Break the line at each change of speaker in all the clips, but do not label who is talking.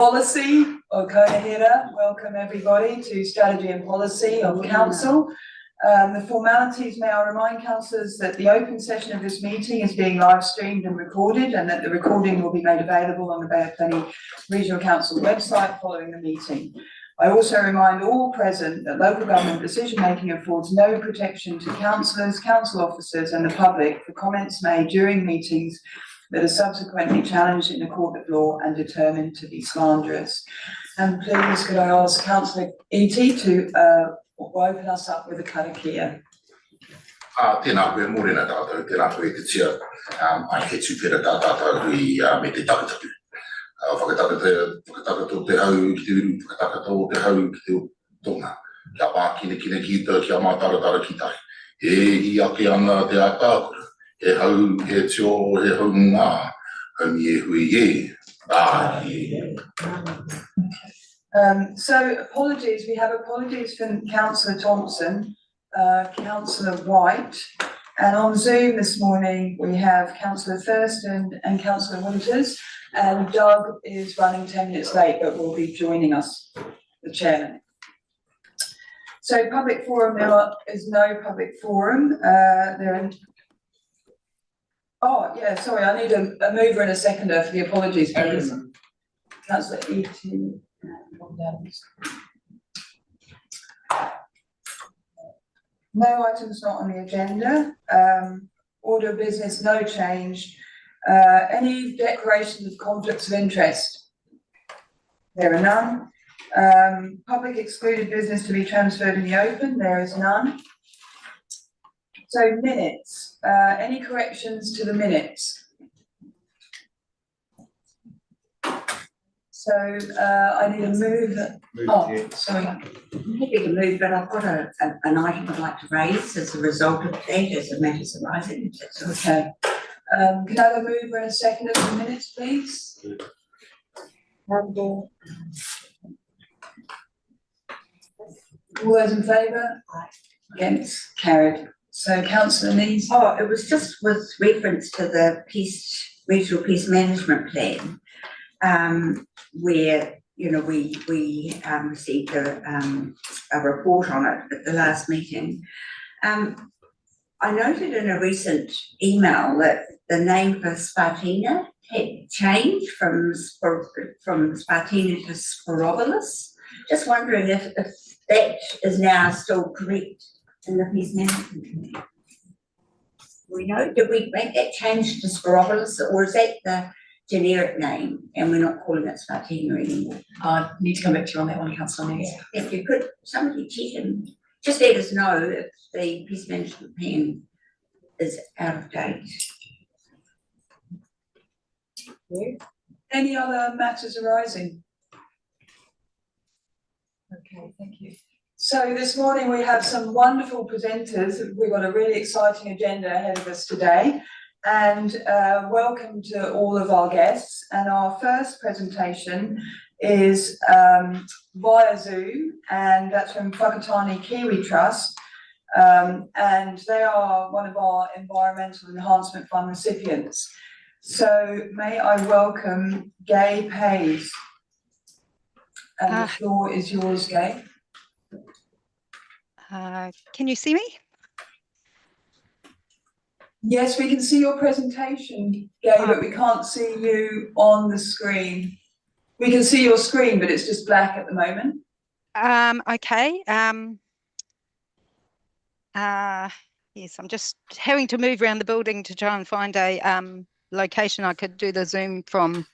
Policy or Kohahira. Welcome everybody to Strategy and Policy of Council. The formalities, may I remind councillors that the open session of this meeting is being live streamed and recorded, and that the recording will be made available on the Bay of Plenty Regional Council website following the meeting. I also remind all present that local government decision making affords no protection to councillors, council officers and the public for comments made during meetings that are subsequently challenged in a court of law and determined to be slanderous. And please could I ask Councillor Eatey to open us up with a karakia.
Tēnā koe mōrena tātou, tēnā koe te tia ai he tūpera tātou hui me te takatatu. Whakatakato te hau ki te uru, whakatakato te hau ki te tonga. Kia pā kine ki ta, kia mātaratara ki tai. E I ake ana te ātākura. He hau, he tio, he hau ngā, hau mi e hui e,
So apologies, we have apologies from Councillor Thompson, Councillor White, and on Zoom this morning we have Councillor Thurston and Councillor Winters, and Doug is running 10 minutes late but will be joining us, the chairman. So public forum, there is no public forum. Oh, yeah, sorry, I need a mover and a seconder for the apologies, please. Councillor Eaton. No items not on the agenda. Order of business, no change. Any declarations of conflicts of interest? There are none. Public excluded business to be transferred in the open? There is none. So minutes, any corrections to the minutes? So I need a move. Oh, sorry.
I'm happy to move, but I've got an item I'd like to raise as a result of that, as the matters arising.
Okay. Can I have a mover and a seconder for the minutes, please? All those in favour? Against? Carried. So Councillor Nees.
Oh, it was just with reference to the regional peace management plan, where we received a report on it at the last meeting. I noted in a recent email that the name for Spartina had changed from Spartina to Spirobolus. Just wondering if that is now still correct in the peace management plan. We know, did we make that change to Spirobolus, or is that the generic name and we're not calling it Spartina anymore?
I need to come back to you on that one, Councillor Nees.
Yeah, if you could, somebody check and just let us know if the peace management plan is out of date.
Any other matters arising? Okay, thank you. So this morning we have some wonderful presenters. We've got a really exciting agenda ahead of us today, and welcome to all of our guests. And our first presentation is via Zoom, and that's from Whakatane Kiwi Trust, and they are one of our Environmental Enhancement Fund recipients. So may I welcome Gay Pays, and the floor is yours, Gay.
Can you see me?
Yes, we can see your presentation, Gay, but we can't see you on the screen. We can see your screen, but it's just black at the moment.
Okay. Yes, I'm just having to move around the building to try and find a location I could do the Zoom from.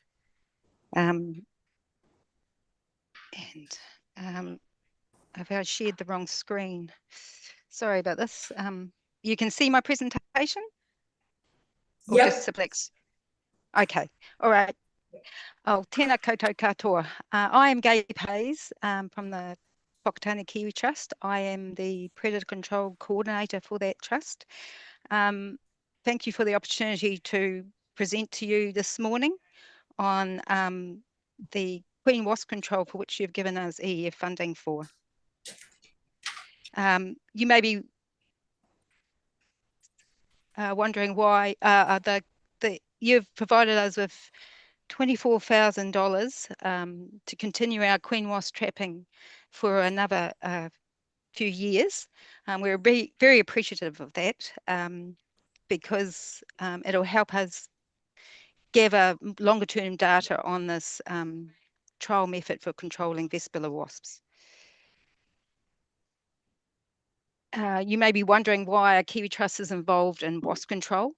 Have I shared the wrong screen? Sorry about this. You can see my presentation? Or
Yep.
just simplex? Okay, all right. Oh, tēnā koutou katoa. I am Gay Pays from the Whakatane Kiwi Trust. I am the Predator Control Coordinator for that trust. Thank you for the opportunity to present to you this morning on the Queen Wasp control for which you've given us EEF funding for. You may be wondering why you've provided us with $24,000 to continue our queen wasp trapping for another few years. We're very appreciative of that because it'll help us gather longer term data on this trial method for controlling Vespula wasps. You may be wondering why a Kiwi Trust is involved in wasp control.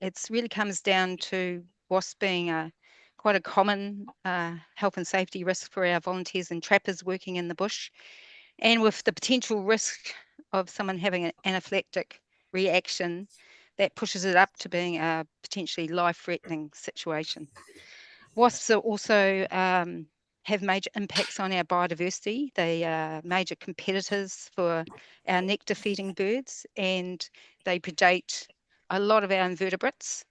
It really comes down to wasps being quite a common health and safety risk for our volunteers and trappers working in the bush, and with the potential risk of someone having an anaphylactic reaction that pushes it up to being a potentially life-threatening situation. Wasps are also have major impacts on our biodiversity. They are major competitors for our nectar feeding birds, and they predate a lot of our invertebrates,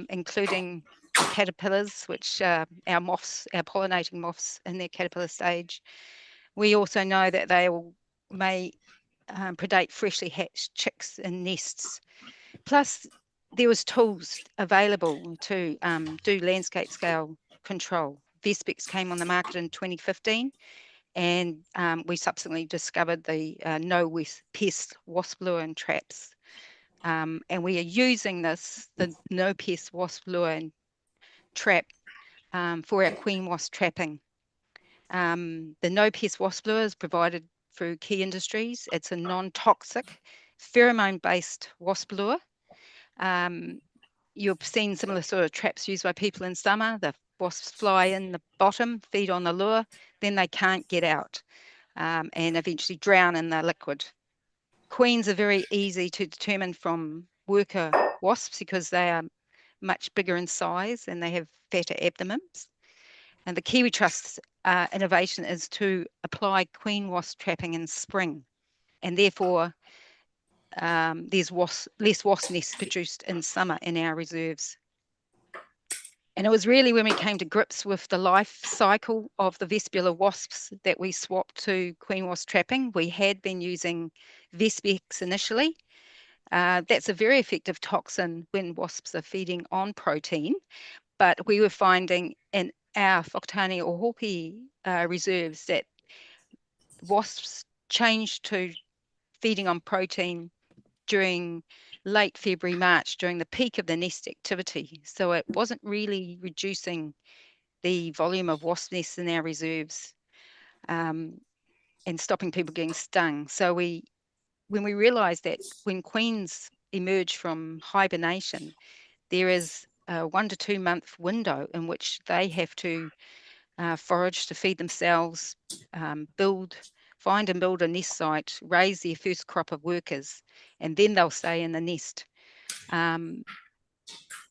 including the caterpillars, which our moths, our pollinating moths in their caterpillar stage. We also know that they may predate freshly hatched chicks in nests. Plus, there was tools available to do landscape scale control. Vespex came on the market in 2015, and we subsequently discovered the no-pest wasp lure and traps. And we are using the no-pest wasp lure and trap for our queen wasp trapping. The no-pest wasp lure is provided through Key Industries. It's a non-toxic, pheromone-based wasp lure. You've seen similar sort of traps used by people in summer. The wasps fly in the bottom, feed on the lure, then they can't get out and eventually drown in the liquid. Queens are very easy to determine from worker wasps because they are much bigger in size and they have fatter abdomens. And the Kiwi Trust's innovation is to apply queen wasp trapping in spring, and therefore there's less wasp nests produced in summer in our reserves. And it was really when we came to grips with the life cycle of the Vespula wasps that we swapped to queen wasp trapping. We had been using Vespex initially. That's a very effective toxin when wasps are feeding on protein, but we were finding in our Whakatane Ohope reserves that wasps changed to feeding on protein during late February, March, during the peak of the nest activity. So it wasn't really reducing the volume of wasp nests in our reserves and stopping people getting stung. So when we realized that when queens emerge from hibernation, there is a 1 to 2 month window in which they have to forage to feed themselves, find and build a nest site, raise their first crop of workers, and then they'll stay in the nest. And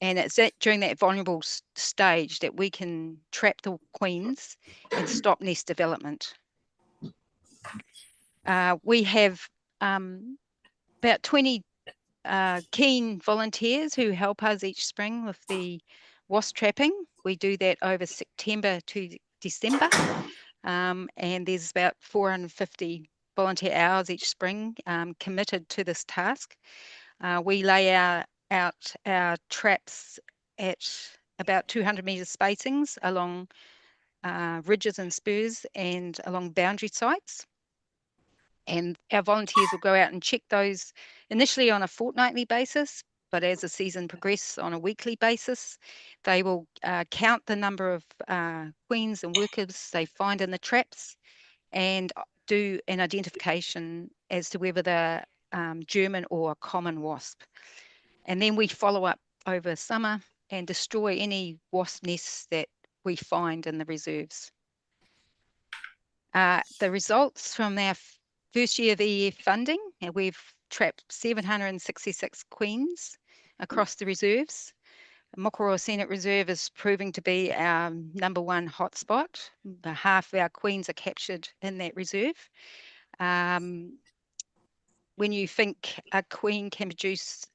it's during that vulnerable stage that we can trap the queens and stop nest development. We have about 20 keen volunteers who help us each spring with the wasp trapping. We do that over September to December. And there's about 450 volunteer hours each spring committed to this task. We lay out our traps at about 200 metre spacings along ridges and spurs and along boundary sites. And our volunteers will go out and check those initially on a fortnightly basis, but as the season progresses on a weekly basis, they will count the number of queens and workers they find in the traps and do an identification as to whether they're German or a common wasp. And then we follow up over summer and destroy any wasp nests that we find in the reserves. The results from our first year of EF funding, and we've trapped 766 queens across the reserves. Mokoroa Scenic Reserve is proving to be our #1 hotspot. Half of our queens are captured in that reserve. When you think a queen can produce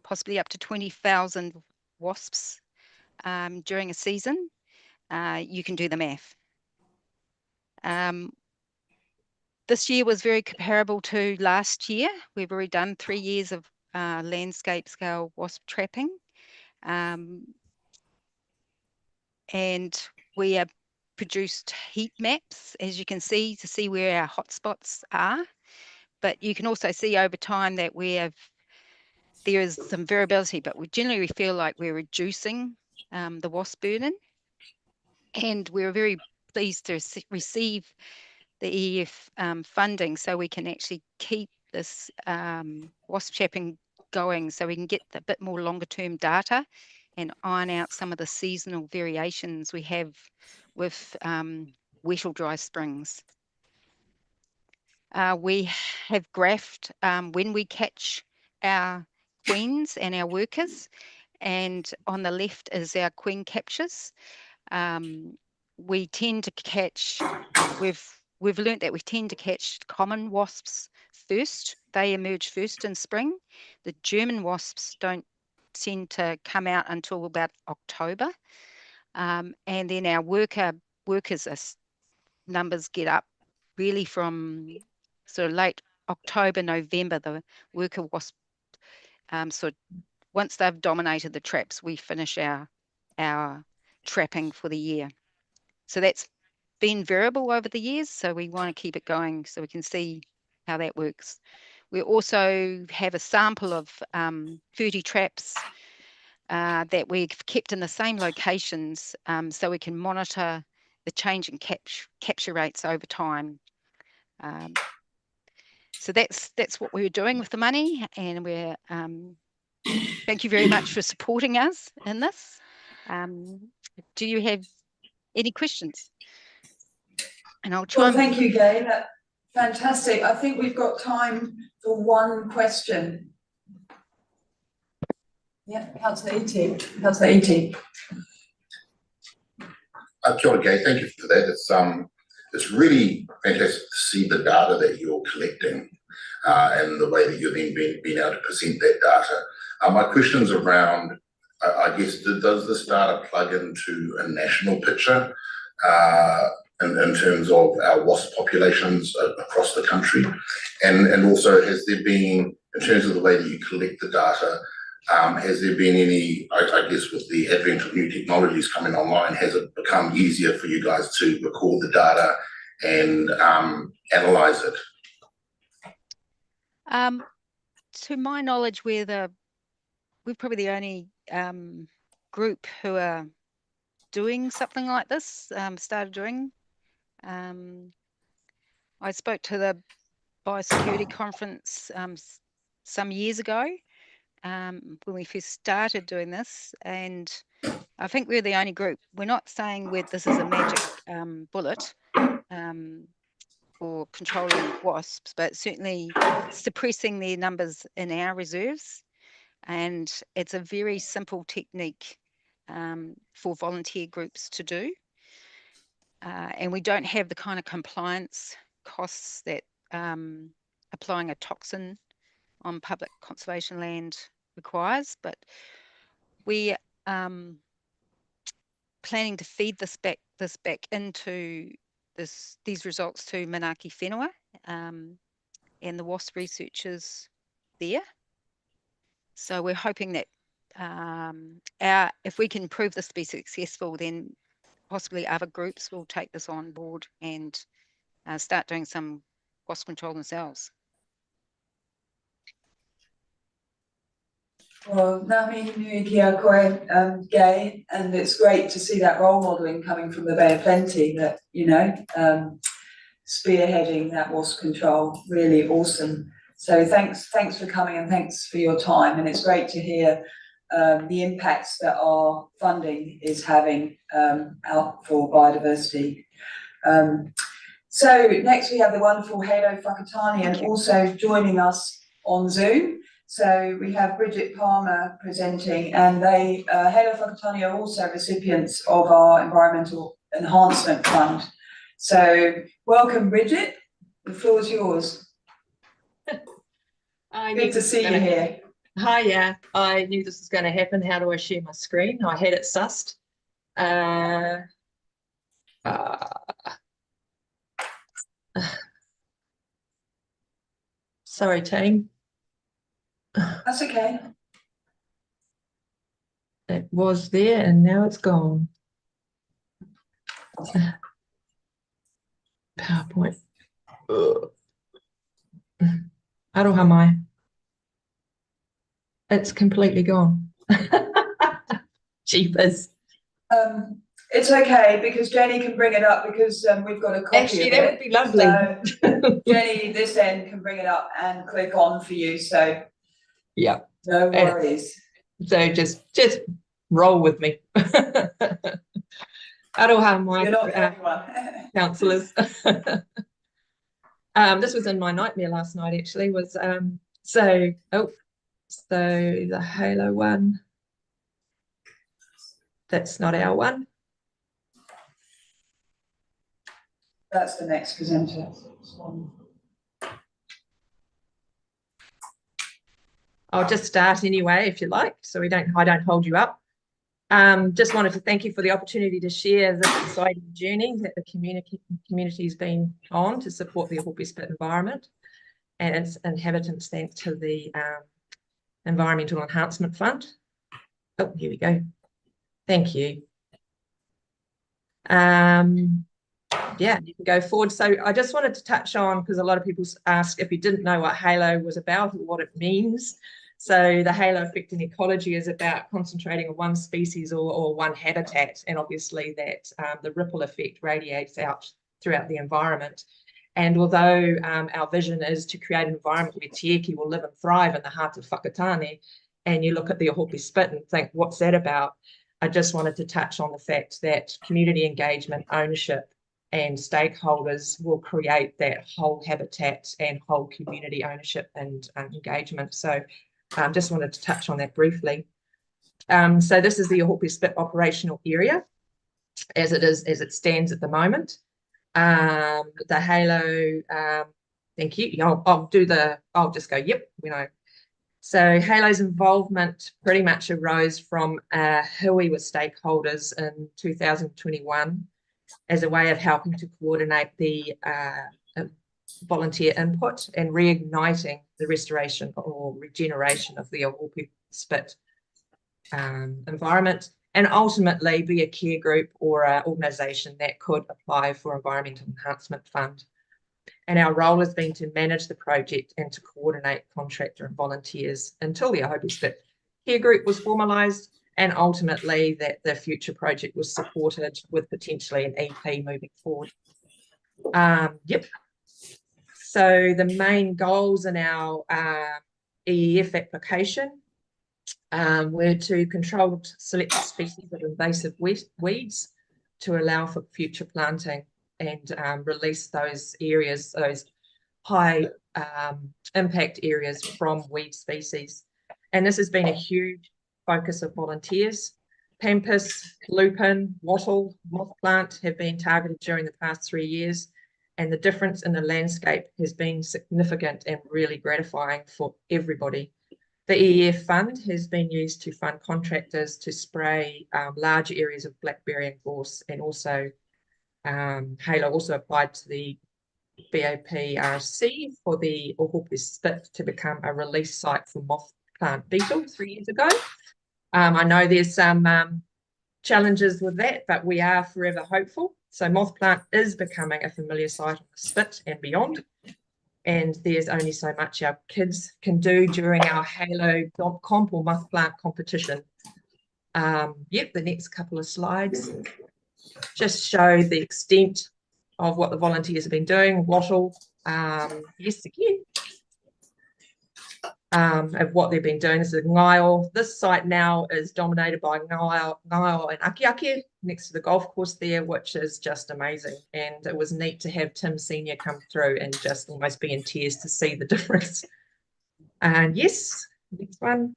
possibly up to 20,000 wasps during a season, you can do the math. This year was very comparable to last year. We've already done 3 years of landscape scale wasp trapping. and we have produced heat maps, as you can see, to see where our hotspots are. But you can also see over time that there is some variability, but we generally feel like we're reducing the wasp burden. And we're very pleased to receive the EF funding so we can actually keep this wasp trapping going, so we can get a bit more longer term data and iron out some of the seasonal variations we have with wet or dry springs. We have graphed when we catch our queens and our workers, and on the left is our queen captures. We tend to catch, we've learnt that we tend to catch common wasps first. They emerge first in spring. The German wasps don't tend to come out until about October. And then our workers numbers get up really from sort of late October, November. The worker wasp, so once they've dominated the traps, we finish our trapping for the year. So that's been variable over the years, so we want to keep it going so we can see how that works. We also have a sample of 30 traps that we've kept in the same locations, so we can monitor the change in capture rates over time. So that's what we're doing with the money, and we're thank you very much for supporting us in this. Do you have any questions? And I'll try.
Well, thank you, Gay. That's fantastic. I think we've got time for one question. Yeah, Councillor Eating. Councillor Eating.
Kia ora, Gay, thank you for that. It's really fantastic to see the data that you're collecting and the way that you're then being able to present that data. My question's around, I guess, does this data plug into a national picture in terms of our wasp populations across the country? And also, has there been, in terms of the way that you collect the data, has there been any, I guess with the advent of new technologies coming online, has it become easier for you guys to record the data and analyse it?
To my knowledge, we're probably the only group who are doing something like this, started doing. I spoke to the biosecurity conference some years ago when we first started doing this, and I think we're the only group. We're not saying this is a magic bullet for controlling wasps, but certainly suppressing their numbers in our reserves. And it's a very simple technique for volunteer groups to do. And we don't have the kind of compliance costs that applying a toxin on public conservation land requires, but we planning to feed this back into these results to Manaaki Whenua and the WASP researchers there. So we're hoping that if we can prove this to be successful, then possibly other groups will take this on board and start doing some wasp control themselves.
Well, Ngāmihi nui ki a koe, Gay, and it's great to see that role modelling coming from the Bay of Plenty, that, spearheading that wasp control, really awesome. So thanks for coming and thanks for your time, and it's great to hear the impacts that our funding is having out for biodiversity. So next we have the wonderful Halo Whakatane, and also joining us on Zoom. So we have Bridget Palmer presenting, and Halo Whakatane are also recipients of our Environmental Enhancement Fund. So welcome, Bridget. The floor is yours. Good to see you here.
Hi, yeah. I knew this was going to happen. How do I share my screen? I had it sussed. Sorry, team.
That's okay.
It was there and now it's gone. PowerPoint. Ugh. Aroha mai. It's completely gone. Jeepers.
It's okay because Jenny can bring it up because we've got a copy
Actually,
of
that
it.
would be lovely.
So Jenny, this end can bring it up and click on for you. So
Yeah.
no
And-
worries.
So just roll with me. Aroha mai.
You're not the only one.
Councillors. This was in my nightmare last night, actually, was so the Halo one. That's not our one.
That's the next presenter.
I'll just start anyway, if you like, so I don't hold you up. Just wanted to thank you for the opportunity to share this exciting journey that the community's been on to support the Ohope Spit environment and its inhabitants, thanks to the Environmental Enhancement Fund. Oh, here we go. Thank you. Yeah, you can go forward. So I just wanted to touch on, because a lot of people asked if you didn't know what Halo was about or what it means. So the halo effect in ecology is about concentrating on one species or one habitat, and obviously that the ripple effect radiates out throughout the environment. And although our vision is to create an environment where Te Eke will live and thrive in the heart of Whakatane, and you look at the Ohope Spit and think, what's that about? I just wanted to touch on the fact that community engagement, ownership, and stakeholders will create that whole habitat and whole community ownership and engagement. So just wanted to touch on that briefly. So this is the Ohope Spit operational area as it stands at the moment. The Halo, thank you. I'll just go, yep, we know. So Halo's involvement pretty much arose from hui with stakeholders in 2021 as a way of helping to coordinate the volunteer input and reigniting the restoration or regeneration of the Ohope Spit environment, and ultimately be a care group or an organisation that could apply for Environmental Enhancement Fund. And our role has been to manage the project and to coordinate contractor and volunteers until the Ohope Spit care group was formalised, and ultimately that the future project was supported with potentially an EP moving forward. Yep. So the main goals in our EEF application were to control selected species of invasive weeds to allow for future planting and release those areas, those high impact areas from weed species. And this has been a huge focus of volunteers. Pampas, lupin, wattle, moth plant have been targeted during the past 3 years, and the difference in the landscape has been significant and really gratifying for everybody. The EEF fund has been used to fund contractors to spray large areas of blackberry and gorse, and also Halo also applied to the BOPRC for the Ohope Spit to become a release site for moth plant beetle 3 years ago. I know there's some challenges with that, but we are forever hopeful. So moth plant is becoming a familiar site on the Spit and beyond. And there's only so much our kids can do during our Halo comp or moth plant competition. Yep, the next couple of slides just show the extent of what the volunteers have been doing. Wattle, yes, again. Of what they've been doing. This is Ngaio. This site now is dominated by Ngaio and Akiake next to the golf course there, which is just amazing. And it was neat to have Tim Senior come through and just almost be in tears to see the difference. And yes, next one.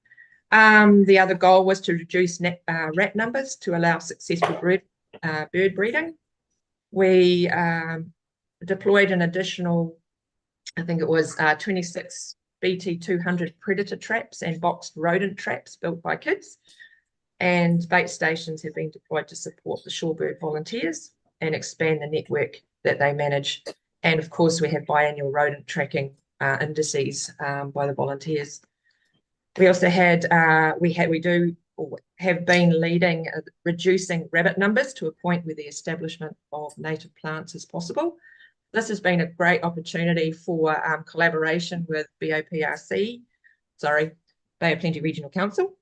The other goal was to reduce rat numbers to allow successful bird breeding. We deployed an additional, I think it was 26 BT200 predator traps and boxed rodent traps built by kids, and bait stations have been deployed to support the shorebird volunteers and expand the network that they manage. And of course we have biannual rodent tracking indices by the volunteers. We also had we do or have been leading reducing rabbit numbers to a point where the establishment of native plants is possible. This has been a great opportunity for collaboration with BOPRC, Bay of Plenty Regional Council.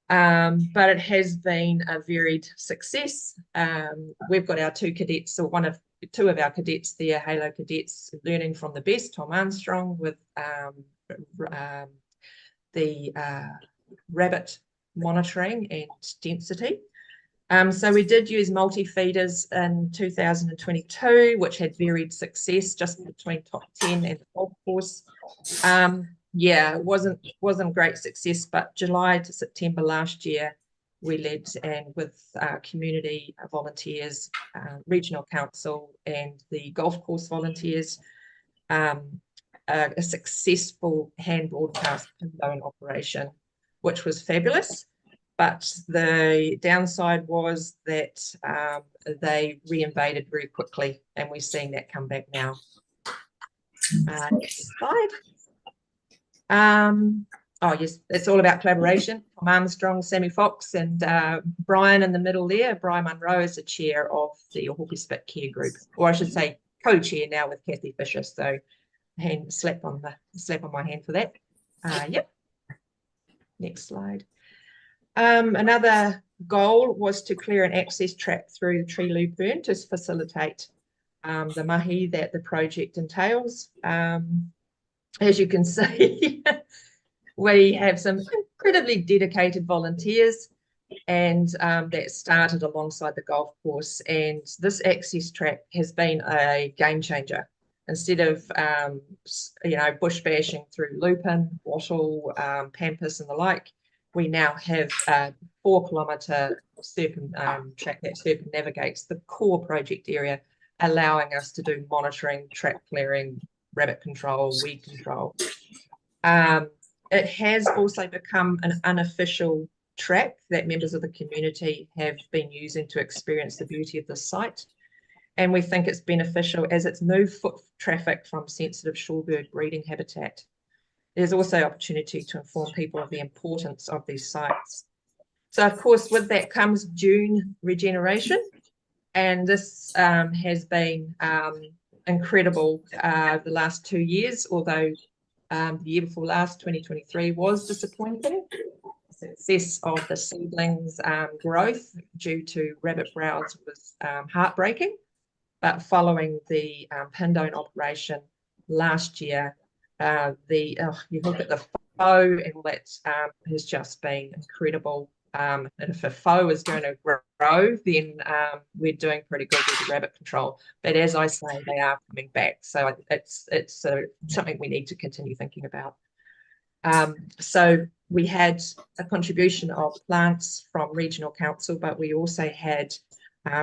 But it has been a varied success. We've got our two cadets, or two of our cadets there, Halo cadets, learning from the best, Tom Armstrong with the rabbit monitoring and density. So we did use multi-feeders in 2022, which had varied success just between top 10 and the golf course. Yeah, it wasn't great success, but July to September last year, we led and with community volunteers, regional council and the golf course volunteers, a successful hand broadcast Pindone operation, which was fabulous. But the downside was that they reinvaded very quickly, and we're seeing that come back now. Next slide. Oh yes, it's all about collaboration. Tom Armstrong, Sammy Fox, and Brian in the middle there. Brian Munro is the chair of the Ohope Spit Care Group, or I should say co-chair now with Kathy Fisher. So slap on my hand for that. Yep. Next slide. Another goal was to clear an access track through the Tree Burn to facilitate the mahi that the project entails. As you can see, we have some incredibly dedicated volunteers, and that started alongside the golf course. And this access track has been a game changer. Instead of bush bashing through Lupin, Wattle, Pampas, and the like, we now have a 4-kilometre track that circumnavigates the core project area, allowing us to do monitoring, track clearing, rabbit control, weed control. It has also become an unofficial track that members of the community have been using to experience the beauty of the site. And we think it's beneficial as it's moved foot traffic from sensitive shorebird breeding habitat. There's also opportunity to inform people of the importance of these sites. So of course, with that comes dune regeneration. And this has been incredible the last 2 years, although the year before last, 2023, was disappointing. Success of the seedlings growth due to rabbit browse was heartbreaking. But following the Pindone operation last year, you look at the FOE and all that has just been incredible. And if a FOE is going to grow, then we're doing pretty good with the rabbit control. But as I say, they are coming back. So it's something we need to continue thinking about. So we had a contribution of plants from regional council, but we also had,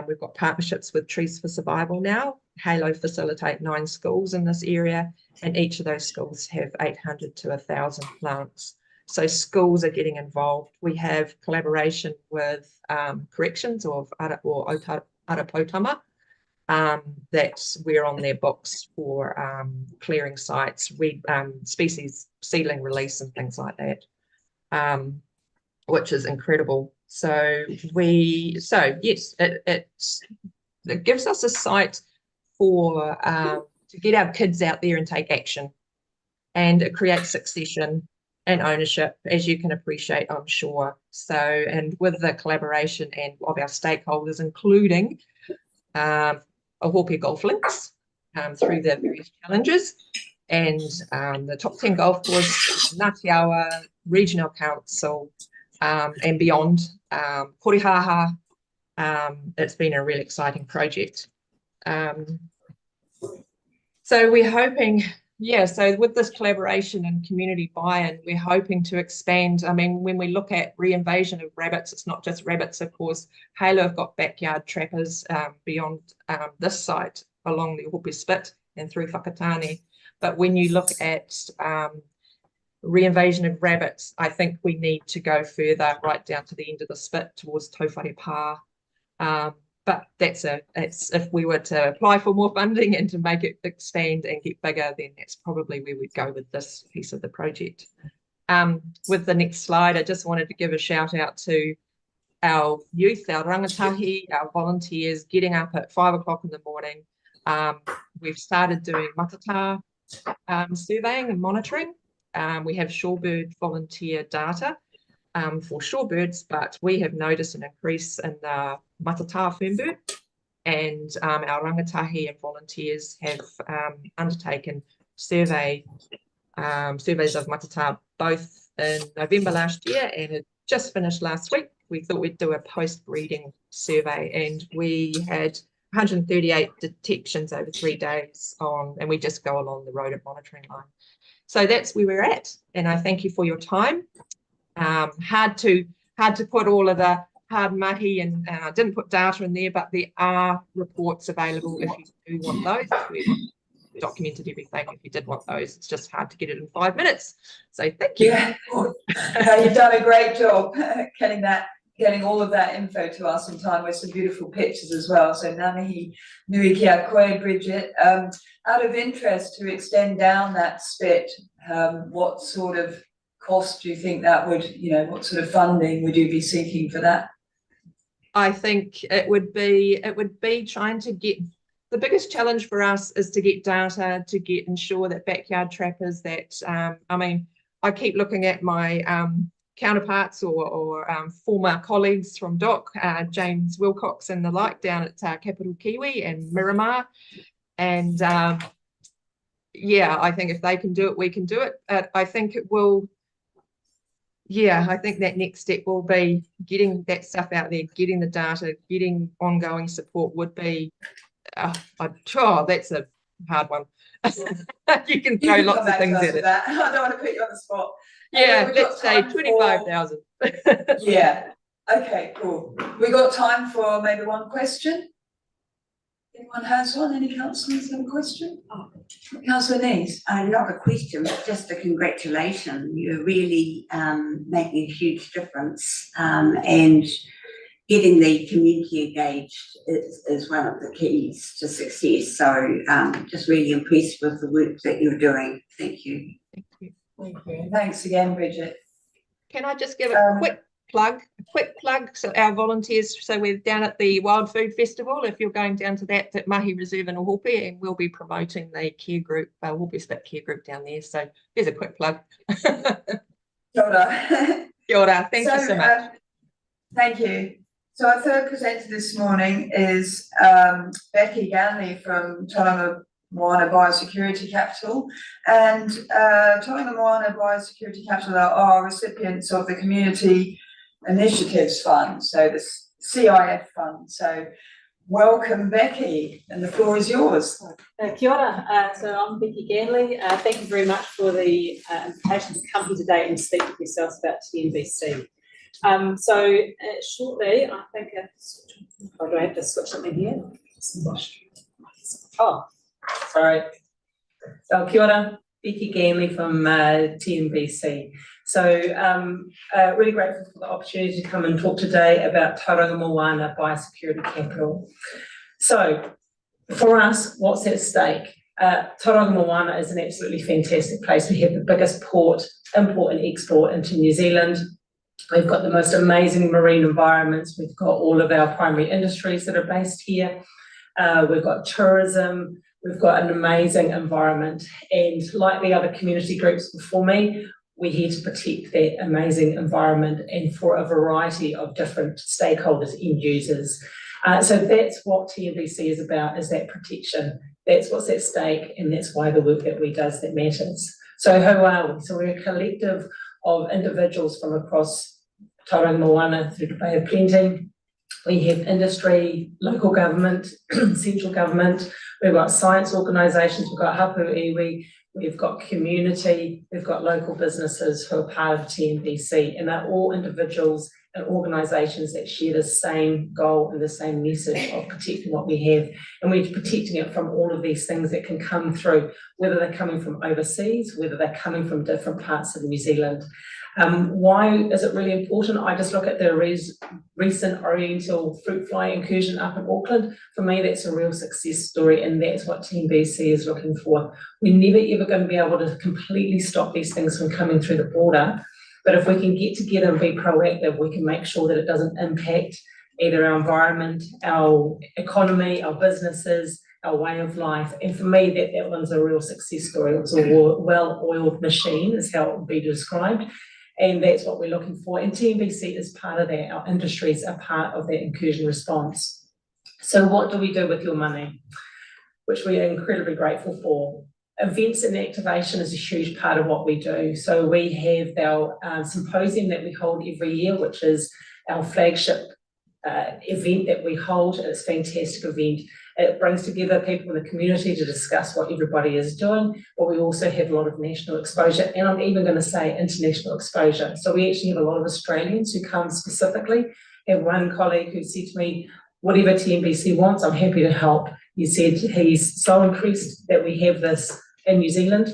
we've got partnerships with Trees for Survival now. Halo facilitate 9 schools in this area, and each of those schools have 800 to 1,000 plants. So schools are getting involved. We have collaboration with corrections of Arapotama, that we're on their books for clearing sites, species seedling release and things like that, which is incredible. So yes, it gives us a site for to get our kids out there and take action, and it creates succession and ownership, as you can appreciate, I'm sure. So, and with the collaboration and of our stakeholders, including Ohope Golf Links through the various challenges, and the top 10 golf course, Ngāti Regional Council, and beyond, Korihaha. It's been a really exciting project. So we're hoping, so with this collaboration and community buy-in, we're hoping to expand. I mean, when we look at reinvasion of rabbits, it's not just rabbits, of course. Halo have got backyard trappers beyond this site along the Ohope Spit and through Whakatane. But when you look at reinvasion of rabbits, I think we need to go further, right down to the end of the spit towards Tauwhare Pā. But it's if we were to apply for more funding and to make it expand and get bigger, then that's probably where we'd go with this piece of the project. With the next slide, I just wanted to give a shout out to our youth, our rangatahi, our volunteers getting up at 5 o'clock in the morning. We've started doing matata surveying and monitoring. We have shorebird volunteer data for shorebirds, but we have noticed an increase in the matata firmbird, and our rangatahi and volunteers have undertaken surveys of matata both in November last year and it just finished last week. We thought we'd do a post-breeding survey, and we had 138 detections over 3 days and we just go along the rodent monitoring line. So that's where we're at, and I thank you for your time. Hard to put all of the hard mahi, and I didn't put data in there, but there are reports available if you do want those. We've documented everything if you did want those. It's just hard to get it in 5 minutes. So thank you.
Yeah, you've done a great job getting all of that info to us in time with some beautiful pictures as well. So ngā mihi nui kia koe, Bridget. Out of interest, to extend down that spit, what sort of cost do you think that would, what sort of funding would you be seeking for that?
I think it would be trying to get, the biggest challenge for us is to get data, to ensure that backyard trappers that, I keep looking at my counterparts or former colleagues from DOC, James Wilcox and the like down at Capital Kiwi and Miramar. And I think if they can do it, we can do it. I think it will, I think that next step will be getting that stuff out there, getting the data, getting ongoing support would be, that's a hard one. You can throw lots of things at it.
I don't want to put you on the spot.
Yeah, let's say 25,000.
Yeah. Okay, cool. We got time for maybe one question. Anyone has one? Any councillors have a question? Oh, Councillor Nees.
Not a question, but just a congratulation. You're really making a huge difference, and getting the community engaged is one of the keys to success. So just really impressed with the work that you're doing. Thank you.
Thank you.
Thank you. Thanks again, Bridget.
Can I just give a quick plug? So our volunteers, so we're down at the Wild Food Festival. If you're going down to that at Mahi Reserve in Ohope, and we'll be promoting the care group, Ohope Split care group down there. So there's a quick plug.
Kia ora.
Kia ora. Thank you so much.
Thank you. So our third presenter this morning is Becky Ganley from Tauranga Moana Biosecurity Capital, and Tauranga Moana Biosecurity Capital are recipients of the Community Initiatives Fund, so the CIF fund. So welcome, Becky, and the floor is yours.
Kia ora. So I'm Becky Ganley. Thank you very much for the invitation to come here today and speak with yourselves about TNBC. Shortly, I think, do I have to switch something here? Oh, sorry. So kia ora, Becky Ganley from TNBC. So really grateful for the opportunity to come and talk today about Tauranga Moana Biosecurity Capital. So for us, what's at stake? Tauranga Moana is an absolutely fantastic place. We have the biggest port, import and export into New Zealand. We've got the most amazing marine environments. We've got all of our primary industries that are based here. We've got tourism. We've got an amazing environment. And like the other community groups before me, we're here to protect that amazing environment and for a variety of different stakeholders, end users. So that's what TNBC is about, is that protection. That's what's at stake, and that's why the work that we do that matters. So who are we? So we're a collective of individuals from across Tauranga Moana through the Bay of Plenty. We have industry, local government, central government. We've got science organisations, we've got hapu iwi, we've got community, we've got local businesses who are part of TNBC, and they're all individuals and organisations that share the same goal and the same message of protecting what we have. And we're protecting it from all of these things that can come through, whether they're coming from overseas, whether they're coming from different parts of New Zealand. Why is it really important? I just look at the recent Oriental fruit fly incursion up in Auckland. For me, that's a real success story, and that's what Team BC is looking for. We're never ever going to be able to completely stop these things from coming through the border, but if we can get together and be proactive, we can make sure that it doesn't impact either our environment, our economy, our businesses, our way of life. And for me, that one's a real success story. It's a well-oiled machine, is how it would be described. And that's what we're looking for. And TNBC is part of that. Our industries are part of that incursion response. So what do we do with your money? Which we are incredibly grateful for. Events and activation is a huge part of what we do. So we have our symposium that we hold every year, which is our flagship event that we hold. It's a fantastic event. It brings together people in the community to discuss what everybody is doing, but we also have a lot of national exposure, and I'm even going to say international exposure. So we actually have a lot of Australians who come specifically. I have one colleague who said to me, whatever TNBC wants, I'm happy to help. He said he's so impressed that we have this in New Zealand.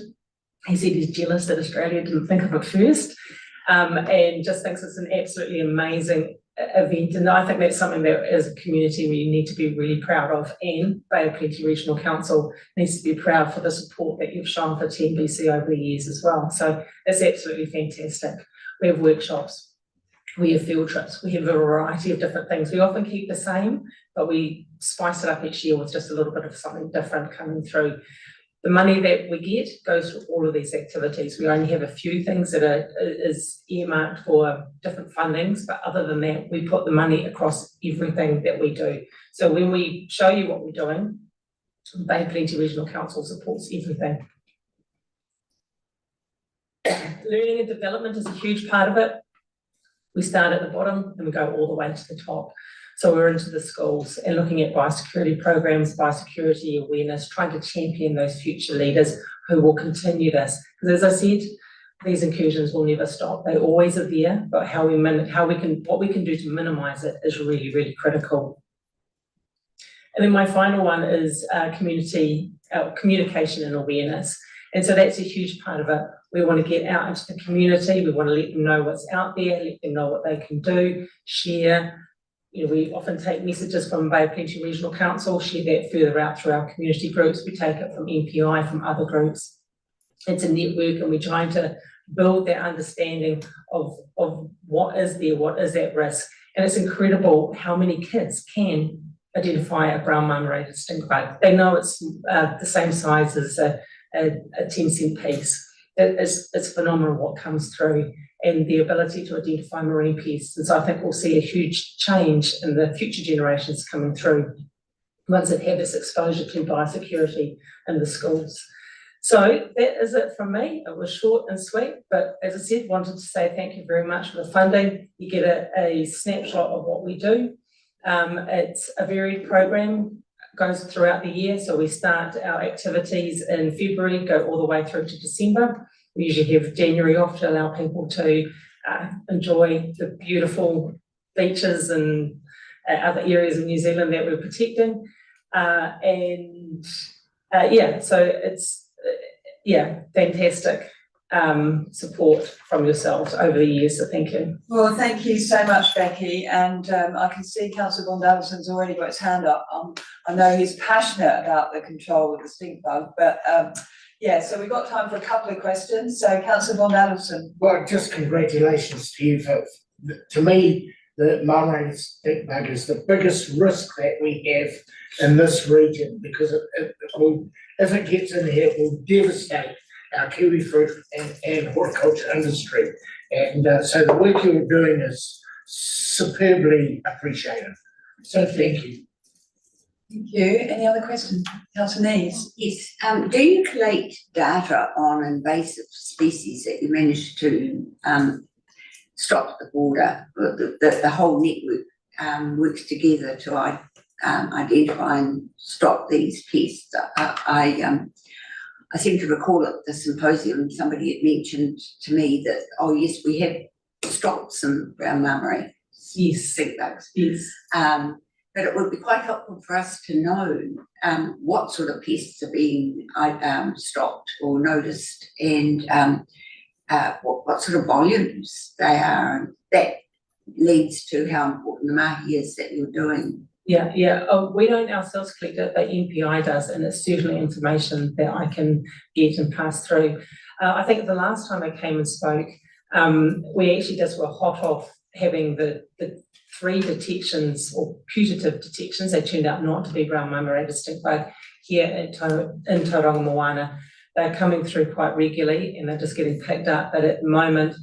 He said he's jealous that Australia didn't think of it first, and just thinks it's an absolutely amazing event. And I think that's something that as a community we need to be really proud of, and Bay of Plenty Regional Council needs to be proud for the support that you've shown for TNBC over the years as well. So it's absolutely fantastic. We have workshops, we have field trips, we have a variety of different things. We often keep the same, but we spice it up each year with just a little bit of something different coming through. The money that we get goes to all of these activities. We only have a few things that is earmarked for different fundings, but other than that, we put the money across everything that we do. So when we show you what we're doing, Bay of Plenty Regional Council supports everything. Learning and development is a huge part of it. We start at the bottom and we go all the way to the top. So we're into the schools and looking at biosecurity programs, biosecurity awareness, trying to champion those future leaders who will continue this. Because as I said, these incursions will never stop. They always are there, but what we can do to minimise it is really, really critical. And then my final one is communication and awareness. And so that's a huge part of it. We want to get out into the community. We want to let them know what's out there, let them know what they can do, share. You know, we often take messages from Bay of Plenty Regional Council, share that further out through our community groups. We take it from MPI, from other groups. It's a network, and we're trying to build that understanding of what is there, what is at risk. And it's incredible how many kids can identify a brown marmorated stink bug. They know it's the same size as a 10-cent piece. It's phenomenal what comes through, and the ability to identify marine pests. And so I think we'll see a huge change in the future generations coming through once they've had this exposure to biosecurity in the schools. So that is it from me. It was short and sweet, but as I said, wanted to say thank you very much for the funding. You get a snapshot of what we do. It's a varied program, goes throughout the year. So we start our activities in February, go all the way through to December. We usually have January off to allow people to enjoy the beautiful beaches and other areas of New Zealand that we're protecting. So it's, fantastic support from yourselves over the years, so thank you.
Well, thank you so much, Becky, and I can see Councillor Von Davison's already got his hand up. I know he's passionate about the control of the stink bug, but so we've got time for a couple of questions. So Councillor Von Davison.
Well, just congratulations to you for, to me, the marmorated stink bug is the biggest risk that we have in this region, because if it gets in here, it will devastate our kiwi fruit and horticulture industry. And so the work you're doing is superbly appreciated. So thank you.
Thank you. Any other questions? Councillor Nees.
Yes, do you collect data on invasive species that you manage to stop at the border? The whole network works together to identify and stop these pests. I seem to recall at the symposium somebody had mentioned to me that, oh yes, we have stopped some brown marmorated
Yes,
stink bugs.
yes.
But it would be quite helpful for us to know what sort of pests are being stopped or noticed, and what sort of volumes they are. And that leads to how important the mahi is that you're doing.
Yeah, yeah. Oh, we don't ourselves collect it, but NPI does, and it's certainly information that I can get and pass through. I think the last time I came and spoke, we actually just were hot off having the 3 detections or putative detections. They turned out not to be brown marmorated stink bug here in Tauranga Moana. They're coming through quite regularly and they're just getting picked up, but at the moment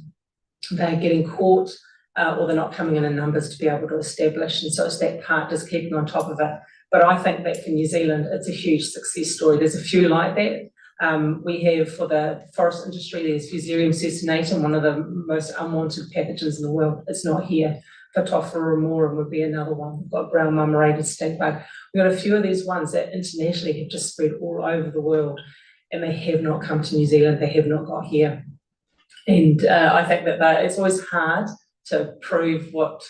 they're getting caught or they're not coming in numbers to be able to establish, and so it's that part just keeping on top of it. But I think that for New Zealand it's a huge success story. There's a few like that. We have, for the forest industry, there's Fusarium cestinatum, one of the most unwanted pathogens in the world. It's not here. Phytophthora ramorum would be another one. We've got brown marmorated stink bug. We've got a few of these ones that internationally have just spread all over the world, and they have not come to New Zealand. They have not got here. And I think that it's always hard to prove what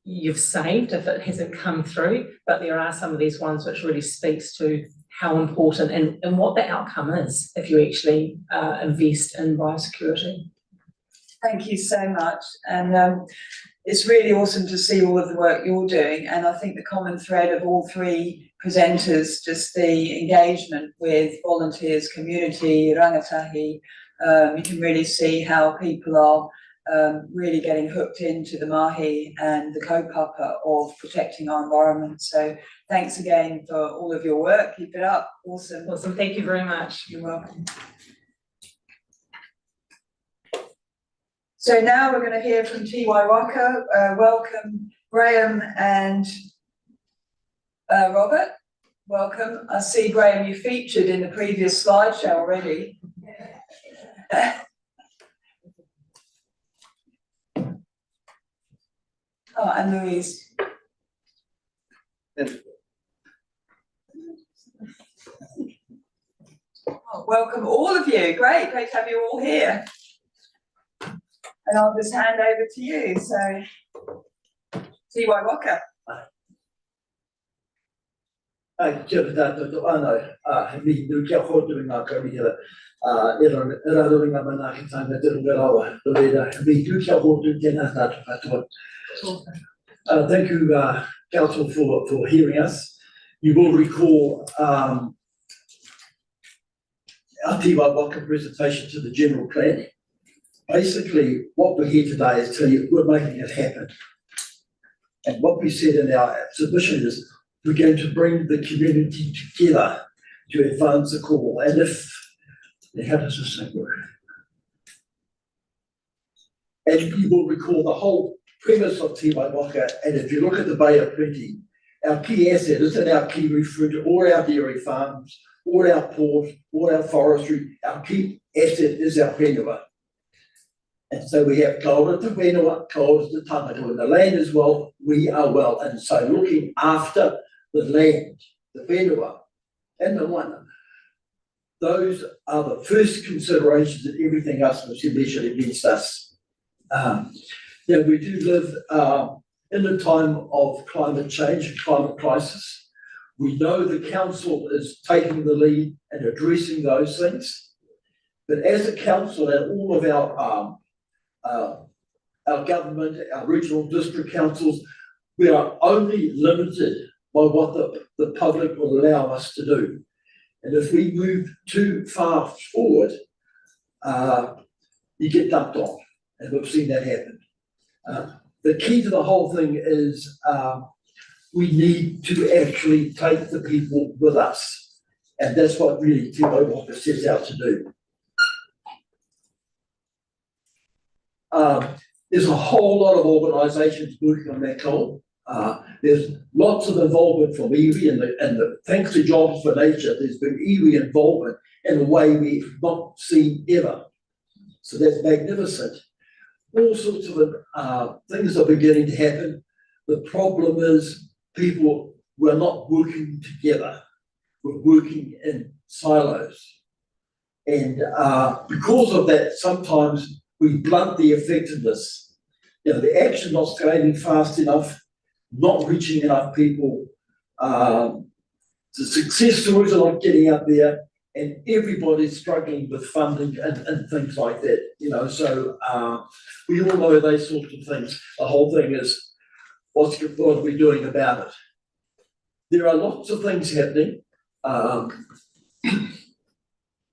you've saved if it hasn't come through, but there are some of these ones which really speaks to how important and what the outcome is if you actually invest in biosecurity.
Thank you so much. And it's really awesome to see all of the work you're doing. And I think the common thread of all 3 presenters, just the engagement with volunteers, community, rangatahi, you can really see how people are really getting hooked into the mahi and the kaupapa of protecting our environment. So thanks again for all of your work. Keep it up. Awesome.
Awesome. Thank you very much.
You're welcome. So now we're going to hear from Te Waiwaka. Welcome, Graham and Robert. Welcome. I see, Graham, you featured in the previous slideshow already. Oh, and Louise. Oh, welcome all of you. Great to have you all here. And I'll just hand over to you. So, Te Waiwaka.
Kia ora tātou anō, mi nu kia hotu ngā kaurihira, e raro ringa mana ki tāna te runga rawa, mi nu kia hotu tēnā tātou katoa. Thank you, Council, for hearing us. You will recall our Te Waiwaka presentation to the general plan. Basically, what we're here today is tell you we're making it happen. And what we said in our submission is we're going to bring the community together to advance the call. And how does this thing work? And you will recall the whole premise of Te Waiwaka, and if you look at the Bay of Plenty, our key asset isn't our kiwi fruit or our dairy farms, or our port, or our forestry. Our key asset is our whenua. And so we have kaora te whenua, kaora te tangata, and the land as well, we are well. And so looking after the land, the whenua, and the wana, those are the first considerations, and everything else was measured against us. Now, we do live in a time of climate change and climate crisis. We know the council is taking the lead and addressing those things. But as a council and all of our government, our regional district councils, we are only limited by what the public will allow us to do. And if we move too far forward, you get dumped on. And we've seen that happen. The key to the whole thing is we need to actually take the people with us. And that's what really Te Waiwaka sets out to do. There's a whole lot of organisations working on that goal. There's lots of involvement from iwi, and thanks to Jobs for Nature, there's been iwi involvement in a way we've not seen ever. So that's magnificent. All sorts of things are beginning to happen. The problem is people were not working together. We're working in silos. And because of that, sometimes we blunt the effectiveness. you know, the action not scaling fast enough, not reaching enough people, the success stories are not getting out there, and everybody's struggling with funding and things like that, you know, so, we all know those sorts of things. The whole thing is, what are we doing about it? There are lots of things happening. The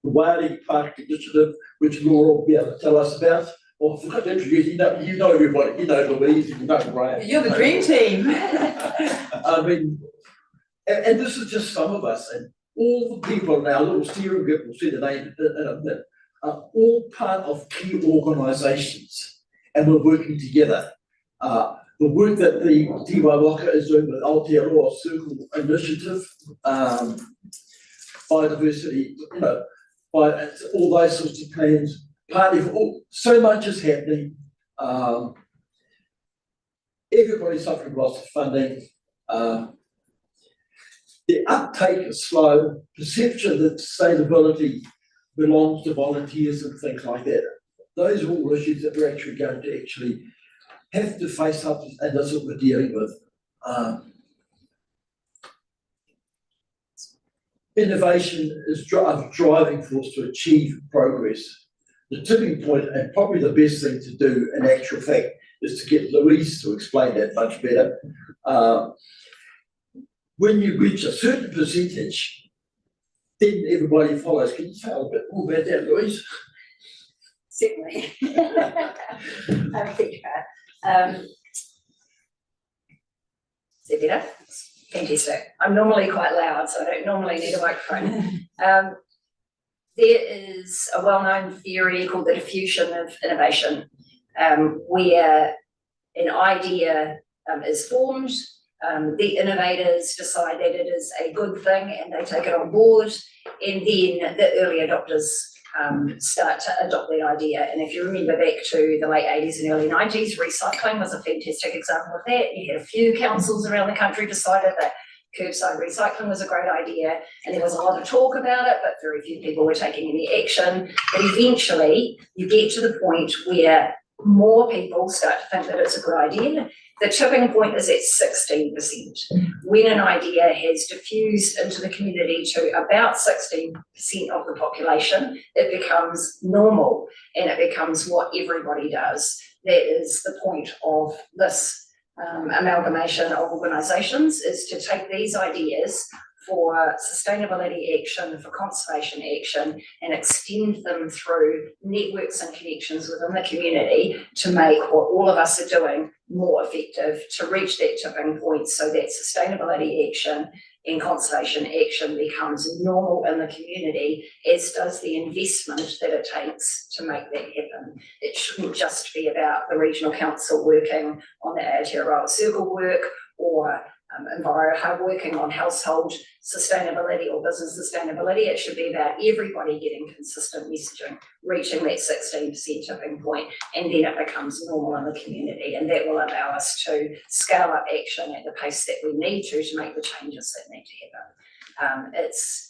Waiari Park Initiative, which Laura will be able to tell us about. Well, I forgot to introduce you, you know everybody, you know Louise, you know Graham.
You're the dream team.
I mean, and this is just some of us, and all the people in our little steering group, we'll see the name in a minute, are all part of key organisations, and we're working together. The work that the Te Waiwaka is doing with Aotearoa Circle Initiative, biodiversity, you know, by all those sorts of plans, partly for all, so much is happening. Everybody's suffering loss of funding. The uptake is slow. Perception that sustainability belongs to volunteers and things like that. Those are all issues that we're actually going to actually have to face up, and that's what we're dealing with. Innovation is a driving force to achieve progress. The tipping point, and probably the best thing to do in actual fact, is to get Louise to explain that much better. When you reach a certain percentage, then everybody follows. Can you tell a bit more about that, Louise?
Certainly. I think, is it better? Fantastic. I'm normally quite loud, so I don't normally need a microphone. There is a well-known theory called the diffusion of innovation, where an idea is formed, the innovators decide that it is a good thing and they take it on board, and then the early adopters start to adopt the idea. And if you remember back to the late 80s and early 90s, recycling was a fantastic example of that. You had a few councils around the country decided that curbside recycling was a great idea, and there was a lot of talk about it, but very few people were taking any action. But eventually you get to the point where more people start to think that it's a good idea. The tipping point is at 16%. When an idea has diffused into the community to about 16% of the population, it becomes normal and it becomes what everybody does. That is the point of this amalgamation of organisations, is to take these ideas for sustainability action, for conservation action, and extend them through networks and connections within the community to make what all of us are doing more effective, to reach that tipping point so that sustainability action and conservation action becomes normal in the community, as does the investment that it takes to make that happen. It shouldn't just be about the regional council working on the Aotearoa Circle work, or EnviroHub working on household sustainability or business sustainability. It should be about everybody getting consistent messaging, reaching that 16% tipping point, and then it becomes normal in the community, and that will allow us to scale up action at the pace that we need to make the changes that need to happen. It's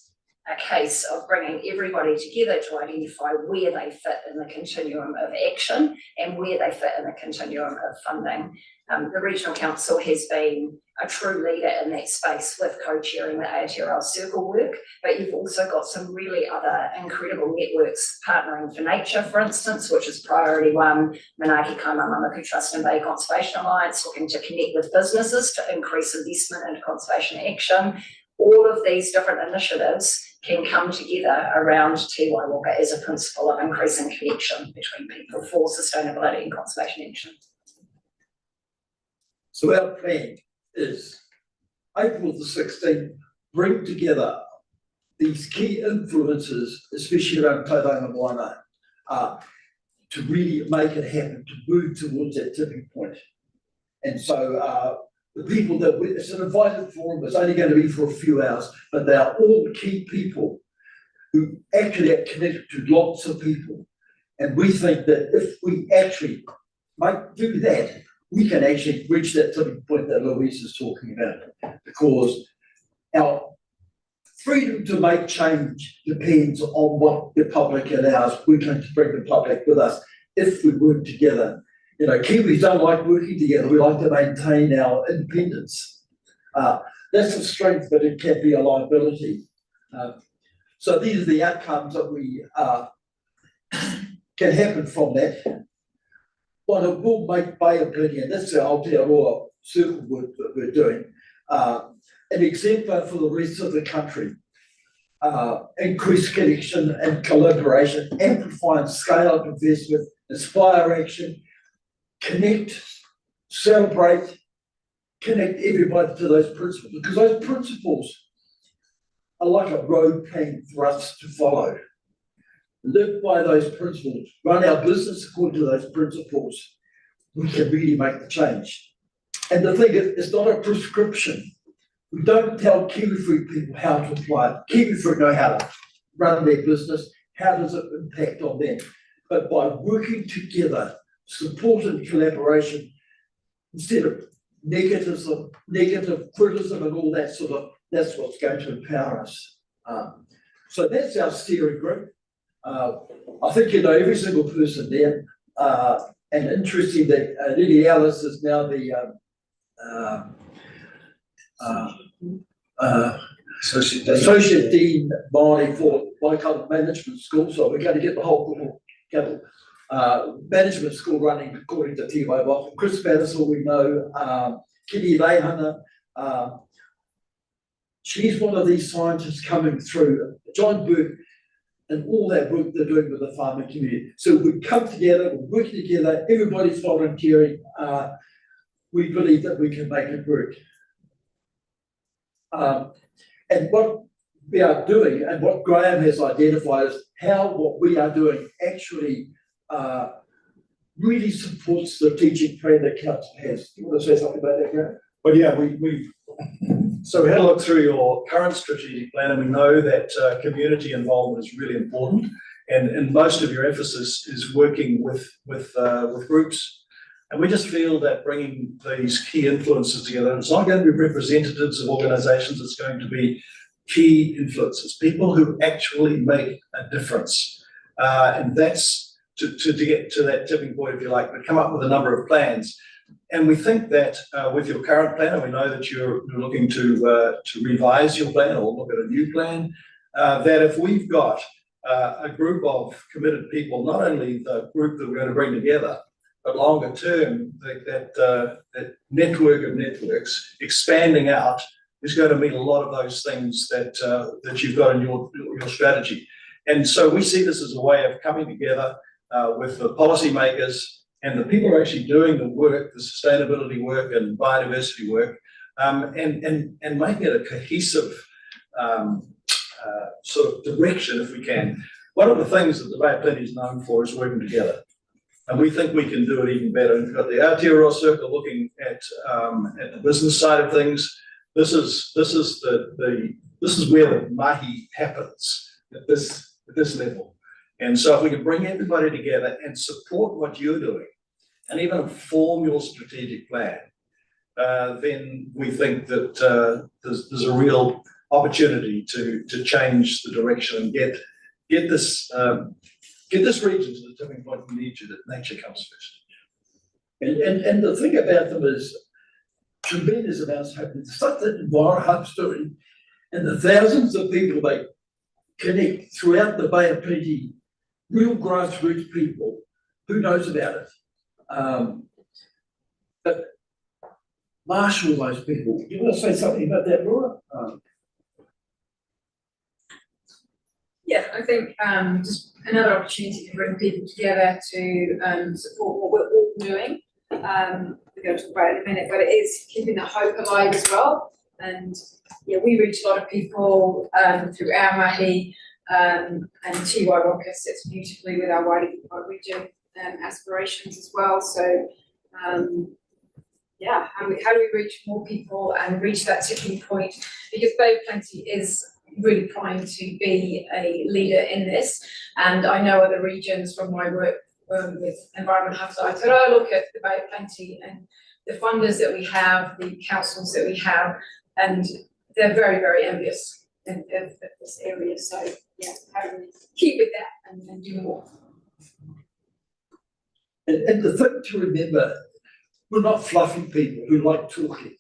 a case of bringing everybody together to identify where they fit in the continuum of action and where they fit in the continuum of funding. The Regional Council has been a true leader in that space with co-chairing the Aotearoa Circle work, but you've also got some really other incredible networks partnering for nature, for instance, which is Priority One, Manaaki Kaimamamaku Trust and Bay Conservation Alliance, looking to connect with businesses to increase investment into conservation action. All of these different initiatives can come together around Te Waiwaka as a principle of increasing connection between people for sustainability and conservation action.
So our plan is April the 16th, bring together these key influences, especially around Tauranga Moana, to really make it happen, to move towards that tipping point. And so the people that it's an invited forum, it's only going to be for a few hours, but they are all key people who actually are connected to lots of people. And we think that if we actually do that, we can actually reach that tipping point that Louise is talking about, because our freedom to make change depends on what the public allows. We can bring the public with us if we work together. You know, Kiwis don't like working together, we like to maintain our independence. That's a strength, but it can be a liability. So these are the outcomes that we can happen from that. But it will make Bay of Plenty, and that's our Aotearoa circle work that we're doing, an exemplar for the rest of the country. Increased connection and collaboration, amplify and scale up investment, inspire action, connect, celebrate, connect everybody to those principles, because those principles are like a road plan for us to follow. Live by those principles, run our business according to those principles, we can really make the change. And the thing is, it's not a prescription. We don't tell kiwifruit people how to apply it. Kiwifruit know how to run their business, how does it impact on them? But by working together, support and collaboration, instead of negative criticism and all that sort of, that's what's going to empower us. So that's our steering group. I think you know every single person there, and interesting that Lily Ellis is now the Associate Dean Māori for Waikato Management School, so we're going to get the whole management school running according to Te Waiwaka. Chris Patterson, we know, Kitty Leihana, she's one of these scientists coming through, John Burke, and all that work they're doing with the farming community. So we come together, we're working together, everybody's volunteering, we believe that we can make it work. And what we are doing and what Graham has identified is how what we are doing actually really supports the strategic plan that council has. Do you want to say something about that, Graham?
Well, yeah, so we had a look through your current strategic plan, and we know that community involvement is really important, and most of your emphasis is working with groups. And we just feel that bringing these key influences together, it's not going to be representatives of organisations, it's going to be key influences, people who actually make a difference. And that's to get to that tipping point, if you like, but come up with a number of plans. And we think that with your current plan, and we know that you're looking to revise your plan or look at a new plan, that if we've got a group of committed people, not only the group that we're going to bring together, but longer term, that network of networks expanding out is going to mean a lot of those things that you've got in your strategy. And so we see this as a way of coming together with the policymakers and the people who are actually doing the work, the sustainability work and biodiversity work, and making it a cohesive sort of direction if we can. One of the things that the Bay of Plenty is known for is working together. And we think we can do it even better. We've got the Aotearoa Circle looking at the business side of things. This is where the mahi happens at this level. And so if we can bring everybody together and support what you're doing, and even inform your strategic plan, then we think that there's a real opportunity to change the direction and get this region to the tipping point we need to, that nature comes first.
And the thing about them is tremendous amounts happening. Such an environment story, and the thousands of people they connect throughout the Bay of Plenty, real grassroots people, who knows about it? But marshal those people. Do you want to say something about that, Laura?
Yeah, I think just another opportunity to bring people together to support what we're all doing. We're going to talk about it in a minute, but it is keeping that hope alive as well. And yeah, we reach a lot of people through our mahi, and Te Waiwaka sits beautifully with our wider region aspirations as well. So yeah, how do we reach more people and reach that tipping point? Because Bay of Plenty is really primed to be a leader in this, and I know other regions from my work with Environment Hubs Aotearoa look at the Bay of Plenty and the funders that we have, the councils that we have, and they're very, very envious of this area. So yeah, how do we keep with that and do more?
And the thing to remember, we're not fluffy people who like talking.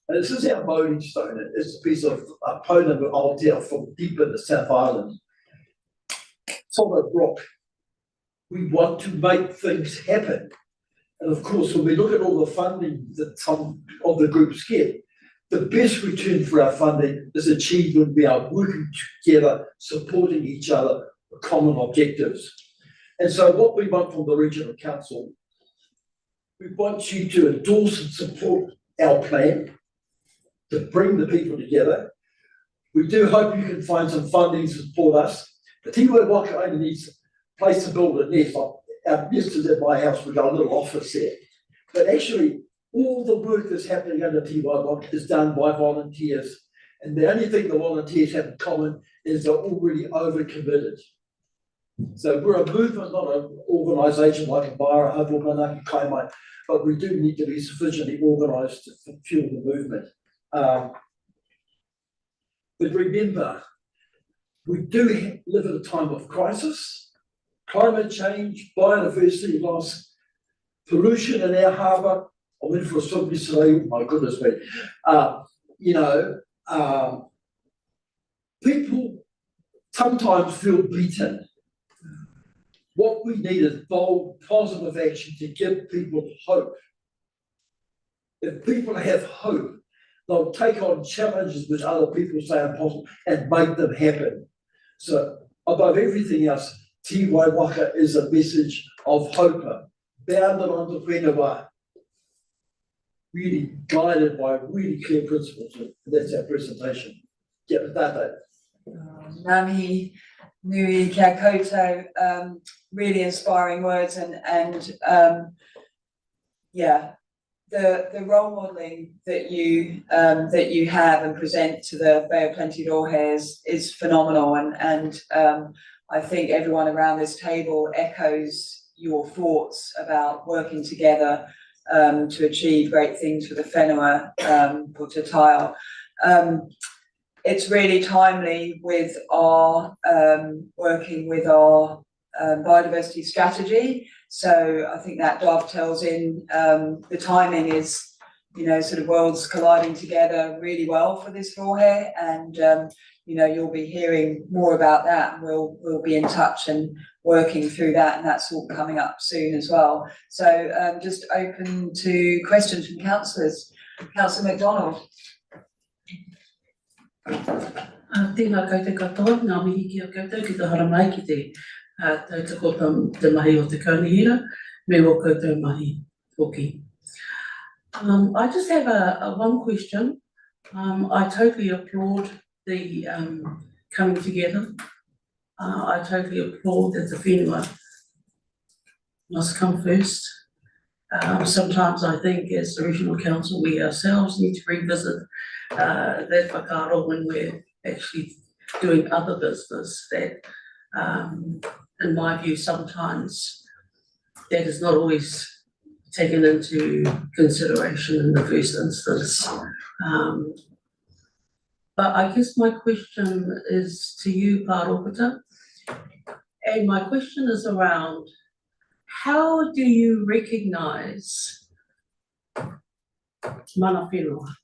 And this is our Māori stone. It's a piece of a pona of Aotea from deep in the South Island. Solid rock. We want to make things happen. And of course, when we look at all the funding that some of the groups get, the best return for our funding is achieved when we are working together, supporting each other for common objectives. And so what we want from the Regional Council, we want you to endorse and support our plan to bring the people together. We do hope you can find some funding to support us. The Tiwai Waka only needs a place to build a nest. Our nest is at my house, we've got a little office there. But actually, all the work that's happening under Tiwai Waka is done by volunteers. And the only thing the volunteers have in common is they're already overcommitted. So we're a movement, not an organisation like a Bara, Hopo, Manaki, Kaimai, but we do need to be sufficiently organised to fuel the movement. But remember, we do live at a time of crisis, climate change, biodiversity loss, pollution in our harbour. I went for a swim yesterday, my goodness me. People sometimes feel beaten. What we need is bold, positive action to give people hope. If people have hope, they'll take on challenges which other people say are impossible and make them happen. So above everything else, Tiwai Waka is a message of hope, bounded on the whenua, really guided by really clear principles. That's our presentation. Yeah, that.
Ngāmihi nui kia koutou, really inspiring words and the role modelling that you have and present to the Bay of Plenty Rohe is phenomenal and I think everyone around this table echoes your thoughts about working together to achieve great things for the whenua, for Te Taiao. It's really timely with our working with our biodiversity strategy. So I think that dovetails in, the timing is, sort of worlds colliding together really well for this rohe. And, you'll be hearing more about that. We'll be in touch and working through that, and that's all coming up soon as well. So just open to questions from councillors. Councillor McDonald.
Tēnā koutou katoa, ngā mihi kia koutou ki te hara mai ki te tautoko te mahi o te kaunihira, me o koutou mahi hoki. I just have a one question. I totally applaud the coming together. I totally applaud that the whenua must come first. Sometimes I think as the Regional Council, we ourselves need to revisit that whakaaro when we're actually doing other business that, in my view, sometimes that is not always taken into consideration in the first instance. But I guess my question is to you, Pārokata, and my question is around how do you recognise mana whenua?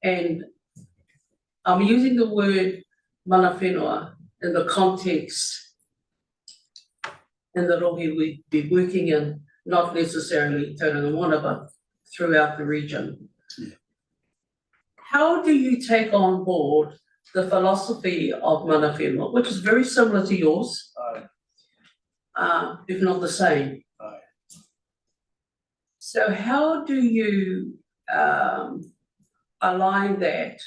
And I'm using the word mana whenua in the context in the rohe we'd be working in, not necessarily Tauranga Moana, but throughout the region. Yeah. How do you take on board the philosophy of mana whenua, which is very similar to yours, if not the same? So how do you align that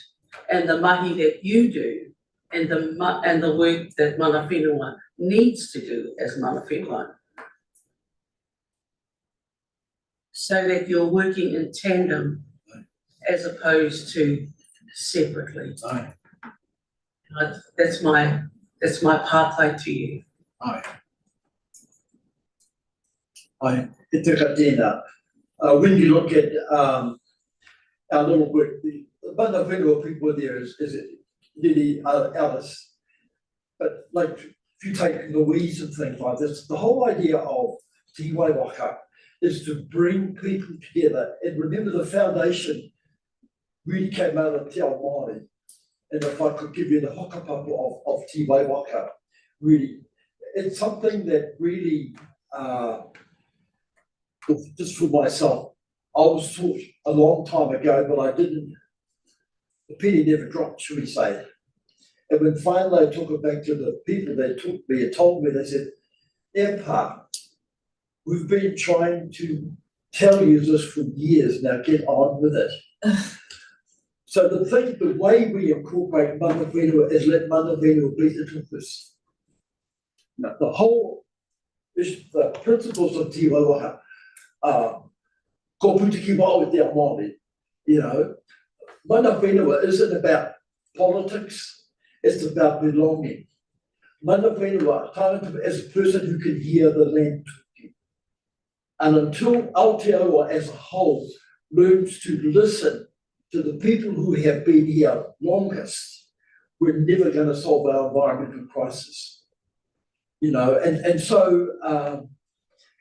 and the mahi that you do and the work that mana whenua needs to do as mana whenua, so that you're working in tandem as opposed to separately? That's my pathway to you.
Te tika tēnā. When you look at our little work, the mana whenua people there is really Alice. But like if you take Louise and things like this, the whole idea of Te Waiwaka is to bring people together. And remember, the foundation really came out of Te Ao Māori. And if I could give you the hokapapa of Te Waiwaka, really, it's something that really, just for myself, I was taught a long time ago, but I didn't, the penny never dropped, should we say. And when finally I took it back to the people that took me and told me, they said, Epa, we've been trying to tell you this for years, now get on with it. So the way we incorporate mana whenua is let mana whenua be the tukus. Now, the principles of Te Waiwaka ko putiki wā o te Māori, you know, mana whenua isn't about politics, it's about belonging. Mana whenua, tāngata as a person who can hear the land talking. And until Aotearoa as a whole learns to listen to the people who have been here longest, we're never going to solve our environmental crisis. You know, and so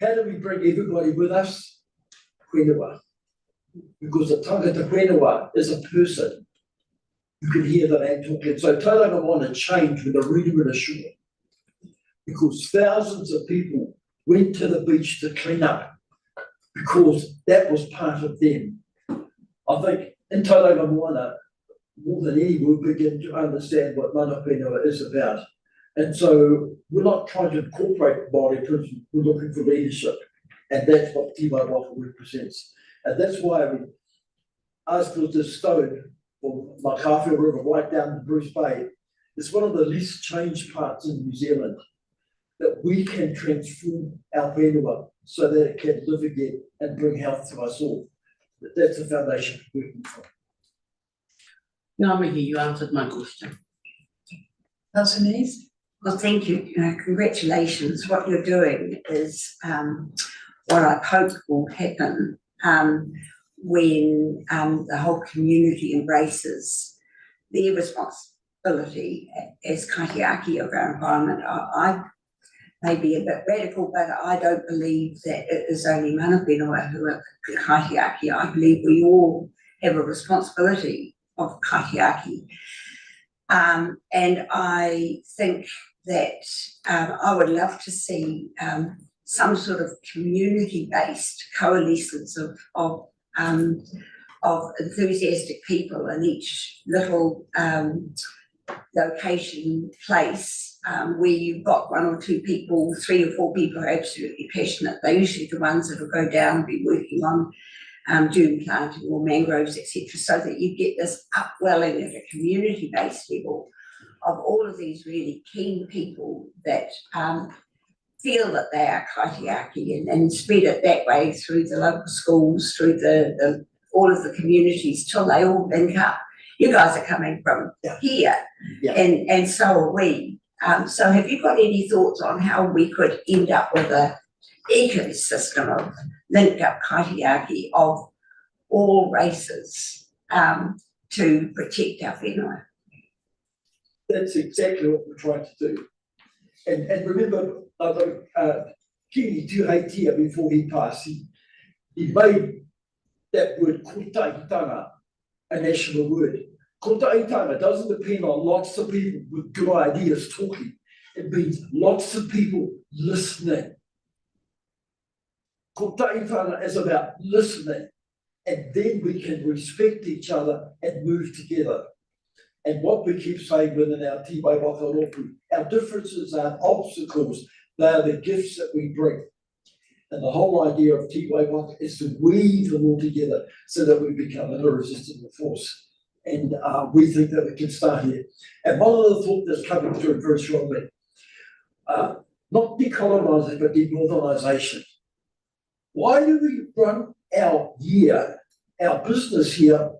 how do we bring everybody with us? Whenua. Because the tangata whenua is a person who can hear the land talking. So tauranga want to change with a rewritten shore. Because thousands of people went to the beach to clean up because that was part of them. I think in tauranga moana, more than any, we'll begin to understand what mana whenua is about. And so we're not trying to incorporate Māori principles, we're looking for leadership. And that's what Te Waiwaka represents. And that's why we asked for this stone from Makawhia River right down to Bruce Bay. It's one of the least changed parts in New Zealand that we can transform our whenua so that it can live again and bring health to us all. That's the foundation we're working from.
Ngā mihi, you answered my question.
Councillor Nees?
Well, thank you. Congratulations. What you're doing is what I hope will happen when the whole community embraces their responsibility as kaitiaki of our environment. I may be a bit radical, but I don't believe that it is only mana whenua who are kaitiaki. I believe we all have a responsibility of kaitiaki. And I think that I would love to see some sort of community-based coalescence of enthusiastic people in each little location, place, where you've got one or two people, 3 or 4 people who are absolutely passionate. They're usually the ones that will go down and be working on dune planting or mangroves, etc., so that you get this upwelling at a community-based level of all of these really keen people that feel that they are kaitiaki and spread it that way through the local schools, through the all of the communities till they all link up. You guys are coming from here, and so are we. So have you got any thoughts on how we could end up with an ecosystem of linked up kaitiaki of all races to protect our whenua?
That's exactly what we're trying to do. And remember, Kini Tuheitia, before he passed, he made that word kotaitanga a national word. Kotaitanga doesn't depend on lots of people with good ideas talking. It means lots of people listening. Kotaitanga is about listening, and then we can respect each other and move together. And what we keep saying within our Te Waiwaka Rōpū, our differences aren't obstacles, they are the gifts that we bring. And the whole idea of Te Waiwaka is to weave them all together so that we become an irresistible force. And we think that we can start here. And one of the thoughts that's coming through very strongly, not decolonisation, but denorthalisation. Why do we run our year, our business here,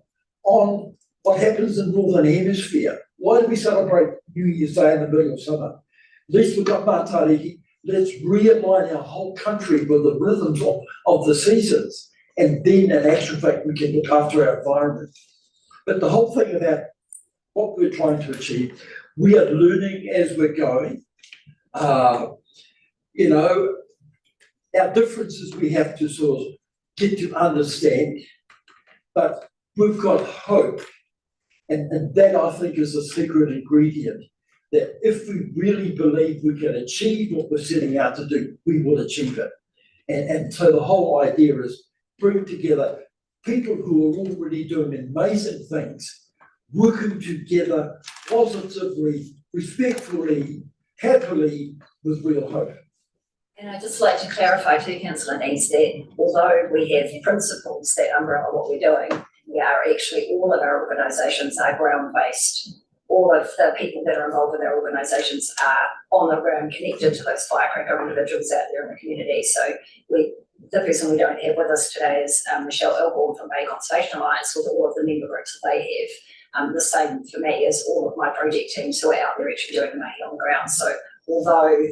on what happens in the Northern Hemisphere? Why do we celebrate New Year's Day in the middle of summer? Let's look at Mātariki. Let's realign our whole country with the rhythms of the seasons. And then, in actual fact, we can look after our environment. But the whole thing about what we're trying to achieve, we are learning as we're going. You know, our differences we have to sort of get to understand, but we've got hope. And that I think is a secret ingredient, that if we really believe we can achieve what we're setting out to do, we will achieve it. And so the whole idea is bring together people who are already doing amazing things, working together positively, respectfully, happily, with real hope.
And I'd just like to clarify too, Councillor Neves, that although we have principles that umbrella what we're doing, we are actually, all of our organisations are ground-based. All of the people that are involved with our organisations are on the ground, connected to those firecracker individuals out there in the community. So the person we don't have with us today is Michelle Elborn from Bay Conservation Alliance, with all of the member groups that they have. The same for me as all of my project teams who are out there actually doing the mahi on the ground. So although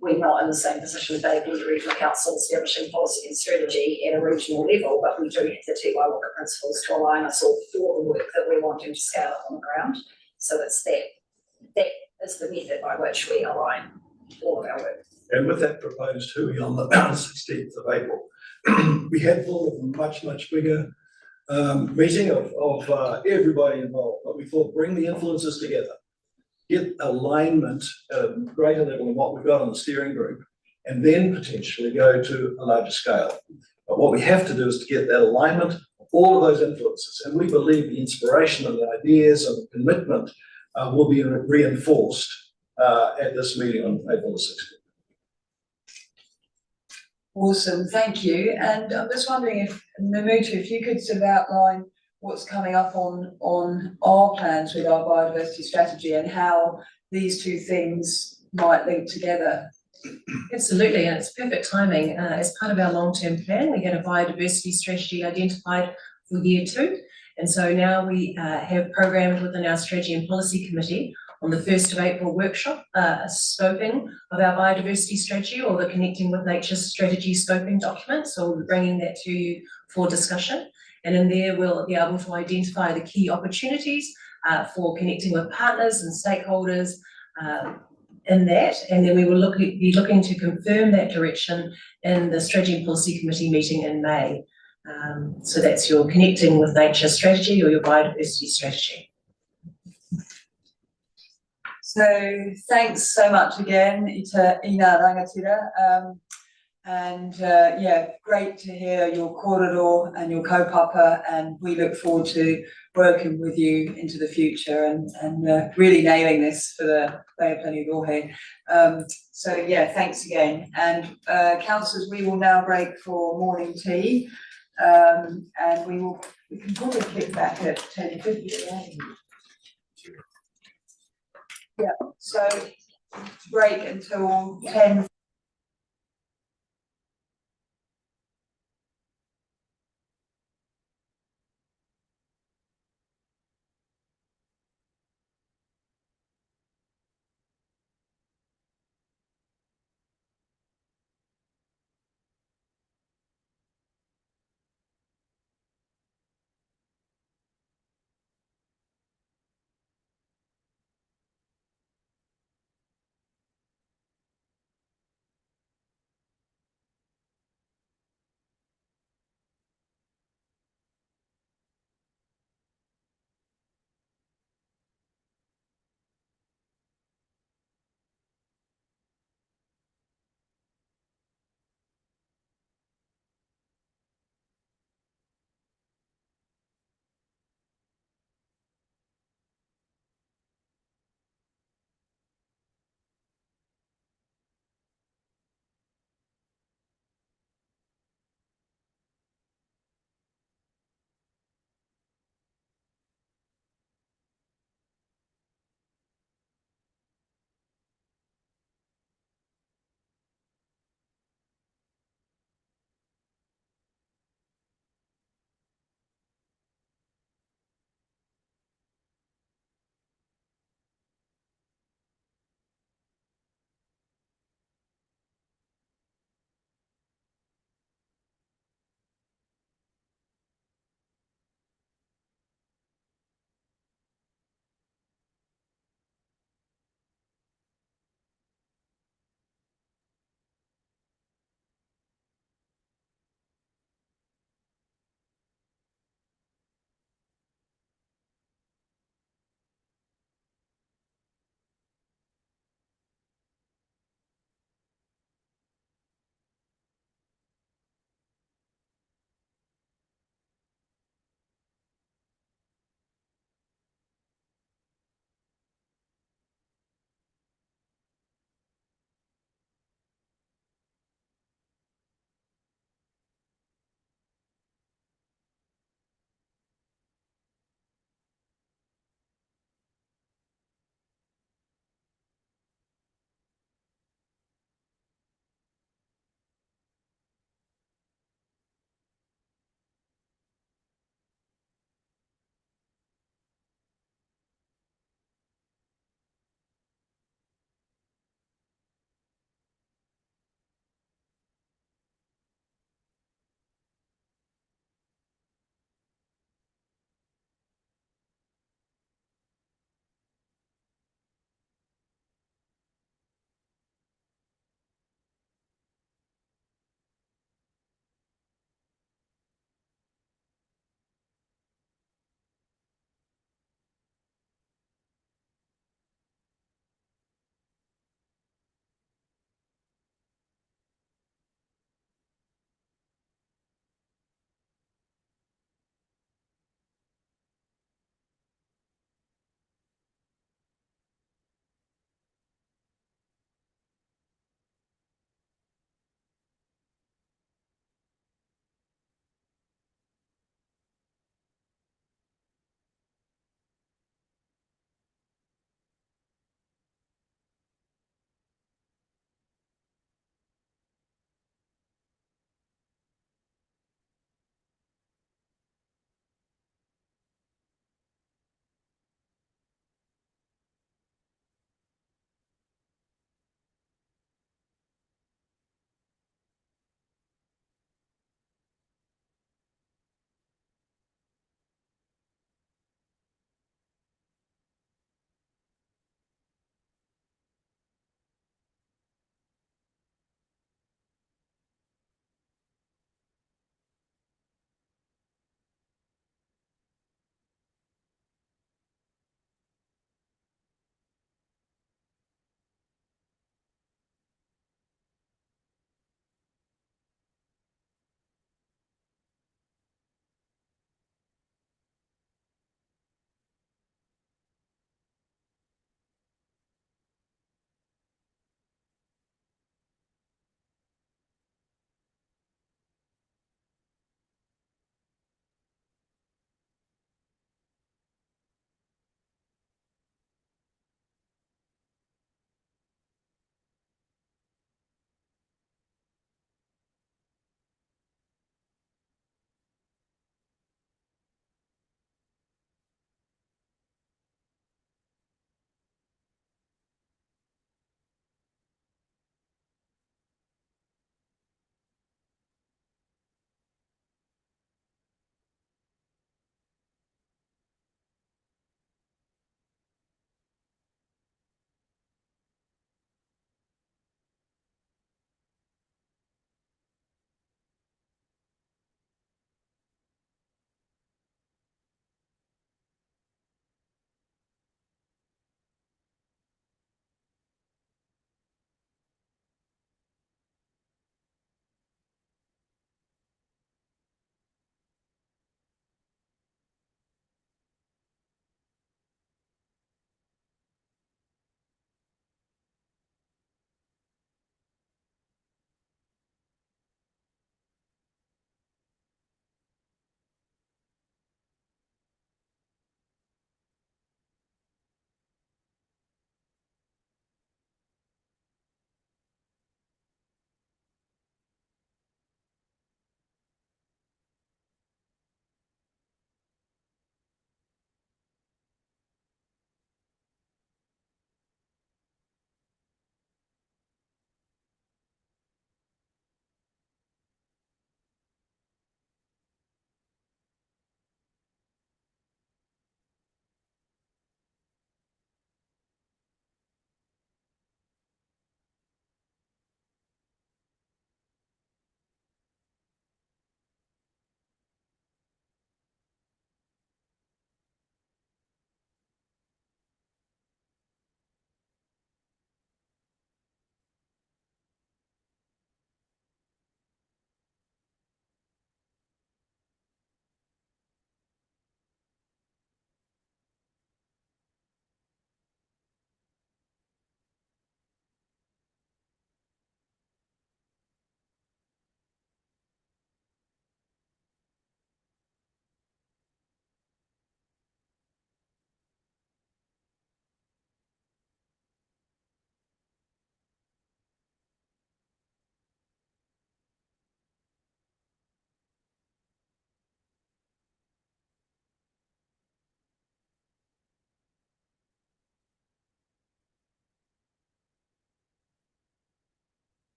we're not in the same position as Bay Regional Council establishing policy and strategy at a regional level, but we do have the Te Waiwaka principles to align us all for the work that we're wanting to scale up on the ground. So it's that is the method by which we align all of our work.
And with that proposed hui on the 16th of April, we had thought of a much, much bigger meeting of everybody involved, but we thought bring the influences together, get alignment at a greater level than what we've got on the steering group, and then potentially go to a larger scale. But what we have to do is to get that alignment of all of those influences, and we believe the inspiration and the ideas and the commitment will be reinforced at this meeting on April the 16th.
Awesome, thank you. And I'm just wondering if, Mamutu, if you could sort of outline what's coming up on our plans with our biodiversity strategy and how these two things might link together.
Absolutely, and it's perfect timing. As part of our long-term plan, we had a biodiversity strategy identified for year 2. And so now we have programmed within our strategy and policy committee on the 1st of April workshop, a scoping of our biodiversity strategy, or the Connecting with Nature strategy scoping document. So we're bringing that to you for discussion. And in there, we'll be able to identify the key opportunities for connecting with partners and stakeholders in that. And then we will be looking to confirm that direction in the Strategy and Policy Committee meeting in May. So that's your Connecting with Nature strategy or your biodiversity strategy.
So thanks so much again, Ina Rangatira. Yeah, great to hear your korero and your kaupapa, and we look forward to working with you into the future and really nailing this for the Bay of Plenty Rohe. So yeah, thanks again. And councillors, we will now break for morning tea, and we can probably kick back at 10:50. Yeah, so break until 10.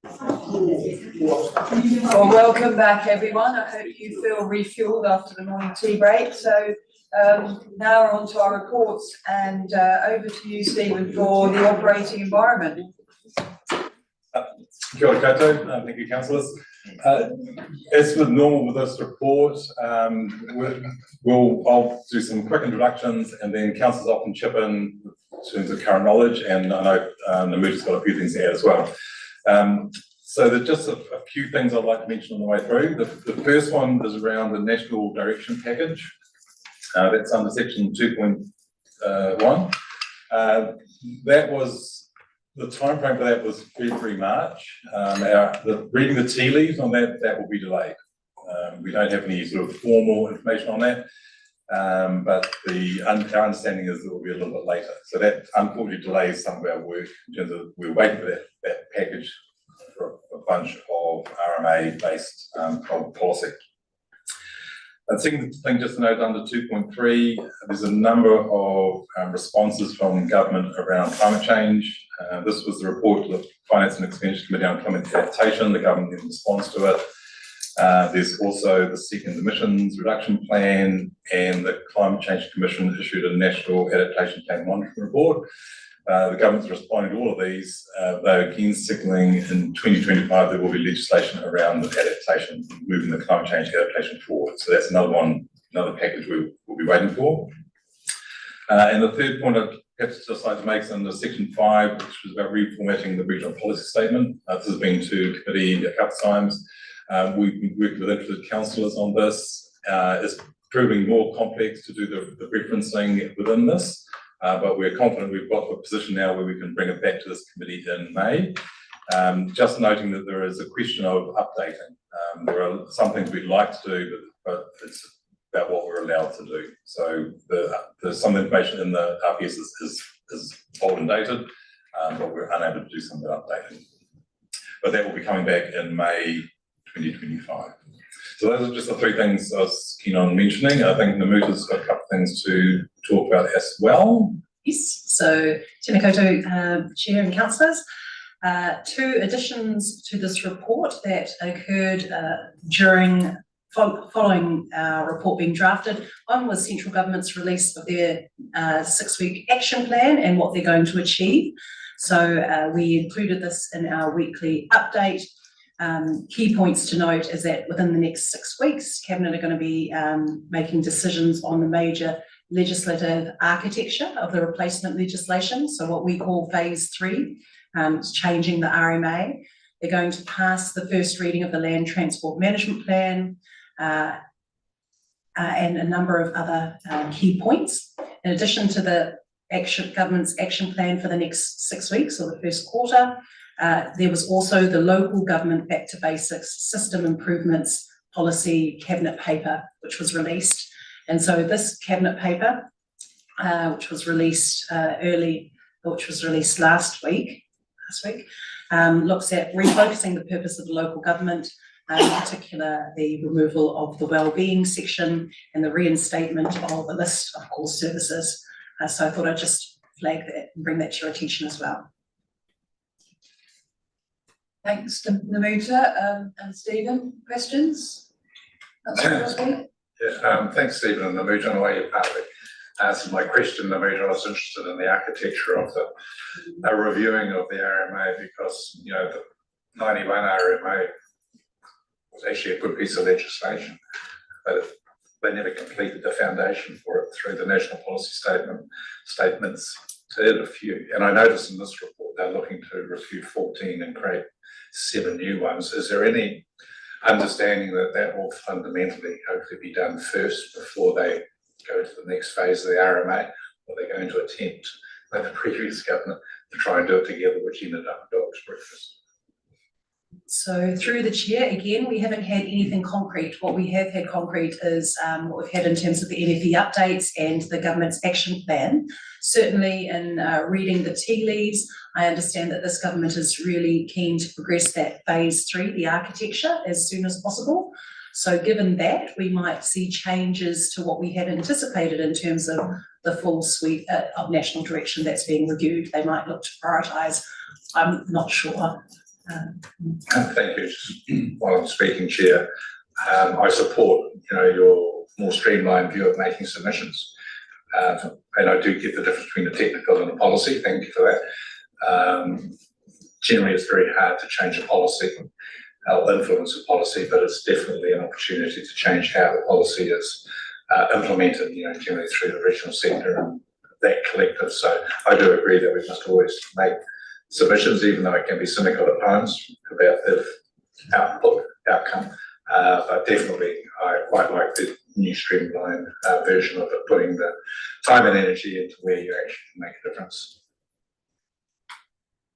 Well, welcome back, everyone. I hope you feel refueled after the morning tea break. So now we're on to our reports, and over to you, Stephen, for the operating environment.
Kia ora koutou, thank you, councillors. As with normal with this report, I'll do some quick introductions, and then councillors often chip in terms of current knowledge, and I know Namuta's got a few things to add as well. So there's just a few things I'd like to mention on the way through. The first one is around the National Direction Package. That's under section 2.1. That was, the timeframe for that was February, March. Reading the tea leaves on that, that will be delayed. We don't have any sort of formal information on that. But our understanding is that it will be a little bit later. So that unfortunately delays some of our work in terms of we're waiting for that package for a bunch of RMA-based policy. The second thing just to note under 2.3, there's a number of responses from government around climate change. This was the report to the Finance and Expenditure Committee on Climate Adaptation. The government in response to it. There's also the second emissions reduction plan, and the Climate Change Commission issued a National Adaptation Plan Monitoring Report. The government's responding to all of these, though again signalling in 2025 there will be legislation around the adaptation, moving the climate change adaptation forward. So that's another package we'll be waiting for. And the third point I'd just like to make is under section 5, which was about reformatting the regional policy statement. This has been to committee a couple of times. We've been working with interested councillors on this. It's proving more complex to do the referencing within this. But we're confident we've got a position now where we can bring it back to this committee in May. Just noting that there is a question of updating. There are some things we'd like to do, but it's about what we're allowed to do. So there's some information in the RPS is old and dated, but we're unable to do some of that updating. But that will be coming back in May 2025. So those are just the three things I was keen on mentioning. I think Namuta's got a couple of things to talk about as well.
Yes, so tēnā koutou, Chair and councillors. Two additions to this report that occurred following our report being drafted. One was central government's release of their 6-week action plan and what they're going to achieve. So we included this in our weekly update. Key points to note is that within the next 6 weeks, Cabinet are going to be making decisions on the major legislative architecture of the replacement legislation. So what we call phase 3, changing the RMA. They're going to pass the first reading of the Land Transport Management Plan and a number of other key points. In addition to the government's action plan for the next 6 weeks or the first quarter, there was also the Local Government Back to Basics System Improvements Policy Cabinet paper, which was released. And so this Cabinet paper, which was released last week, looks at refocusing the purpose of the local government, in particular the removal of the wellbeing section and the reinstatement of a list of core services. So I thought I'd just flag that and bring that to your attention as well.
Thanks, Namuta. And Stephen, questions?
Thanks, Stephen and Namuta. In a way, you partly answered my question, Namuta. I was interested in the architecture of the reviewing of the RMA because, you know, the 91 RMA was actually a good piece of legislation, but they never completed the foundation for it through the national policy statements. So there's a few, and I noticed in this report they're looking to review 14 and create 7 new ones. Is there any understanding that that will fundamentally hopefully be done first before they go to the next phase of the RMA, or they're going to attempt, like the previous government, to try and do it together, which ended up a dog's breakfast?
So through the chair, again, we haven't had anything concrete. What we have had concrete is what we've had in terms of the NFE updates and the government's action plan. Certainly in reading the tea leaves, I understand that this government is really keen to progress that phase 3, the architecture, as soon as possible. So given that, we might see changes to what we had anticipated in terms of the full suite of national direction that's being reviewed. They might look to prioritise. I'm not sure.
Thank you. Just while I'm speaking, Chair, I support, your more streamlined view of making submissions. And I do get the difference between the technical and the policy. Thank you for that. Generally, it's very hard to change a policy or influence a policy, but it's definitely an opportunity to change how the policy is implemented, generally through the regional sector and that collective. So I do agree that we must always make submissions, even though it can be cynical at times about the outcome. But definitely, I quite like the new streamlined version of it, putting the time and energy into where you actually can make a difference.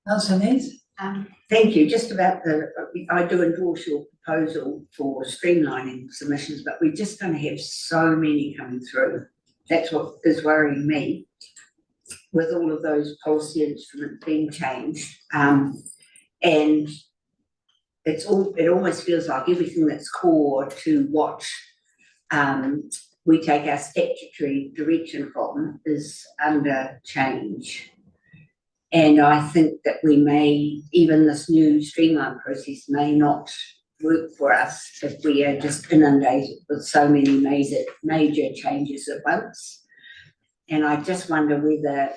Councillor Neves?
Thank you. Just about I do endorse your proposal for streamlining submissions, but we're just going to have so many coming through. That's what is worrying me, with all of those policy instruments being changed. And it almost feels like everything that's core to what we take our statutory direction from is under change. And I think that we may, even this new streamlined process may not work for us if we are just inundated with so many major changes at once. And I just wonder whether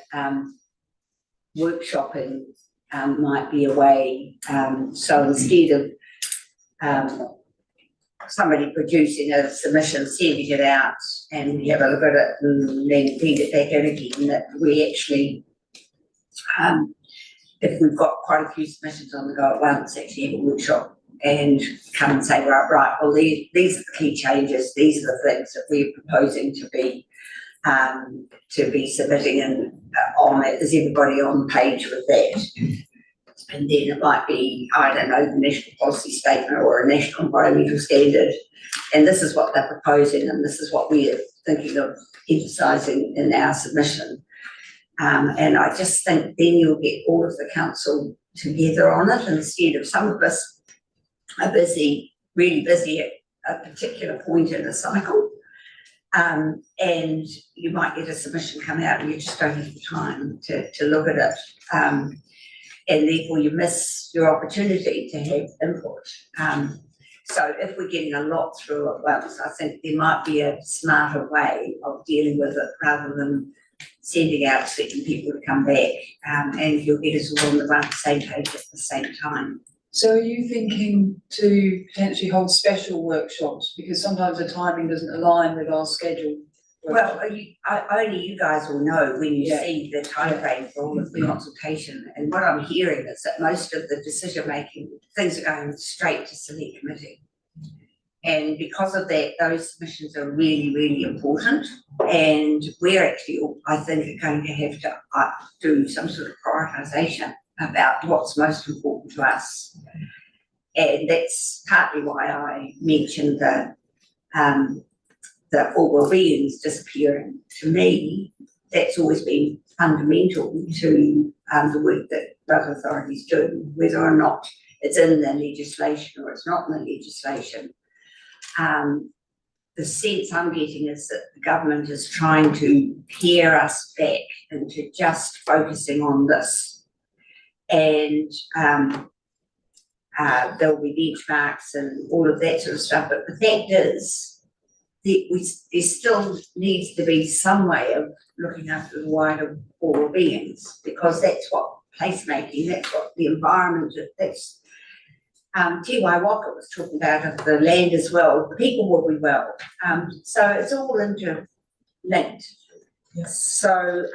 workshopping might be a way. So instead of somebody producing a submission, sending it out and we have a look at it and then feed it back in again, that we actually, if we've got quite a few submissions on the go at once, actually have a workshop and come and say, right, well, these are the key changes, these are the things that we're proposing to be submitting, and on it, is everybody on page with that? And then it might be, I don't know, the national policy statement or a national environmental standard, and this is what they're proposing and this is what we're thinking of emphasising in our submission. And I just think then you'll get all of the council together on it, instead of some of us are busy, really busy at a particular point in the cycle. And you might get a submission come out and you just don't have the time to look at it. And therefore you miss your opportunity to have input. So if we're getting a lot through at once, I think there might be a smarter way of dealing with it rather than sending out certain people to come back, and you'll get us all on the same page at the same time.
So are you thinking to potentially hold special workshops, because sometimes the timing doesn't align with our schedule?
Well, only you guys will know when you see the timeframe for all of the consultation, and what I'm hearing is that most of the decision making, things are going straight to select committee. And because of that, those submissions are really, really important. And we're actually, I think, are going to have to do some sort of prioritisation about what's most important to us. And that's partly why I mentioned the all well-being's disappearing. To me, that's always been fundamental to the work that local authorities do, whether or not it's in the legislation or it's not in the legislation. The sense I'm getting is that the government is trying to pare us back into just focusing on this. And there'll be benchmarks and all of that sort of stuff. But the fact is, there still needs to be some way of looking after the wider all beings, because that's what placemaking, that's what the environment, that's T.Y. Walker was talking about of the land as well, the people will be well. So it's all interlinked.
Yes.
So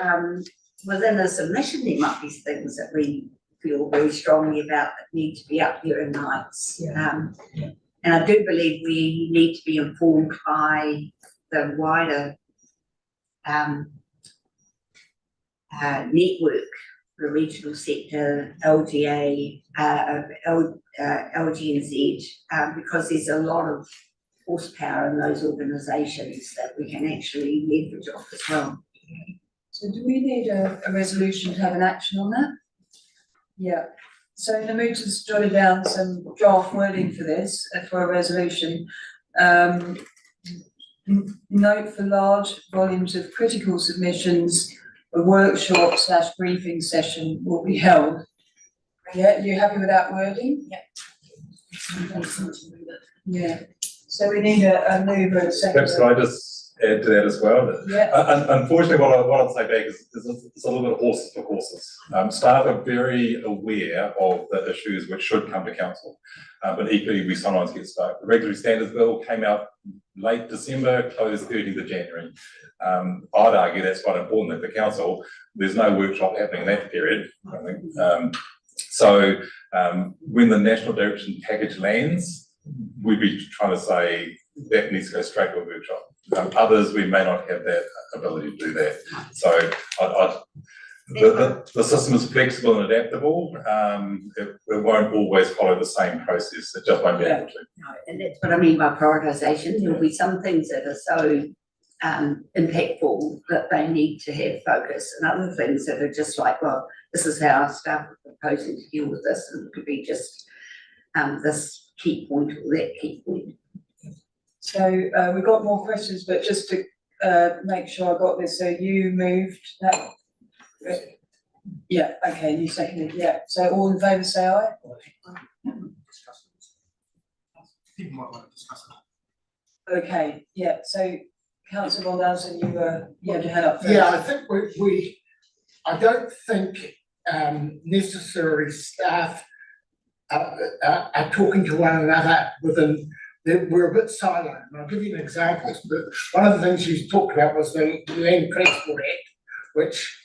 within a submission, there might be things that we feel very strongly about that need to be up there in lights. And I do believe we need to be informed by the wider network, the regional sector, LGA, LGNZ, because there's a lot of horsepower in those organisations that we can actually leverage off as well.
So do we need a resolution to have an action on that? Yeah. So Namuta's jotted down some draft wording for this, for a resolution. Note for large volumes of critical submissions, a workshop / briefing session will be held. Yeah, you happy with that wording? Yeah, so we need a mover and a second.
Perhaps could I just add to that as well?
Yeah,
Unfortunately, what I'd say back is it's a little bit of horses for courses. Staff are very aware of the issues which should come to council, but equally we sometimes get stuck. The regulatory standards bill came out late December, closed 30th of January. I'd argue that's quite important that for council, there's no workshop happening in that period, I think. So when the national direction package lands, we'd be trying to say that needs to go straight to a workshop. Others, we may not have that ability to do that. So the system is flexible and adaptable. It won't always follow the same process. It just won't be able to.
No, and that's what I mean by prioritisation. There'll be some things that are so impactful that they need to have focus, and other things that are just like, well, this is how our staff are proposing to deal with this, and it could be just this key point or that key point.
so we've got more questions, but just to make sure I got this, so you moved that? Yeah, okay, you seconded, yeah, so all in favour say aye?
People might want to discuss it.
Okay, yeah, so councillor Von Dowson, you had your hand up first.
Yeah, I think I don't think necessary staff are talking to one another within, we're a bit siloed. And I'll give you an example, but one of the things you talked about was the Land Transport Act, which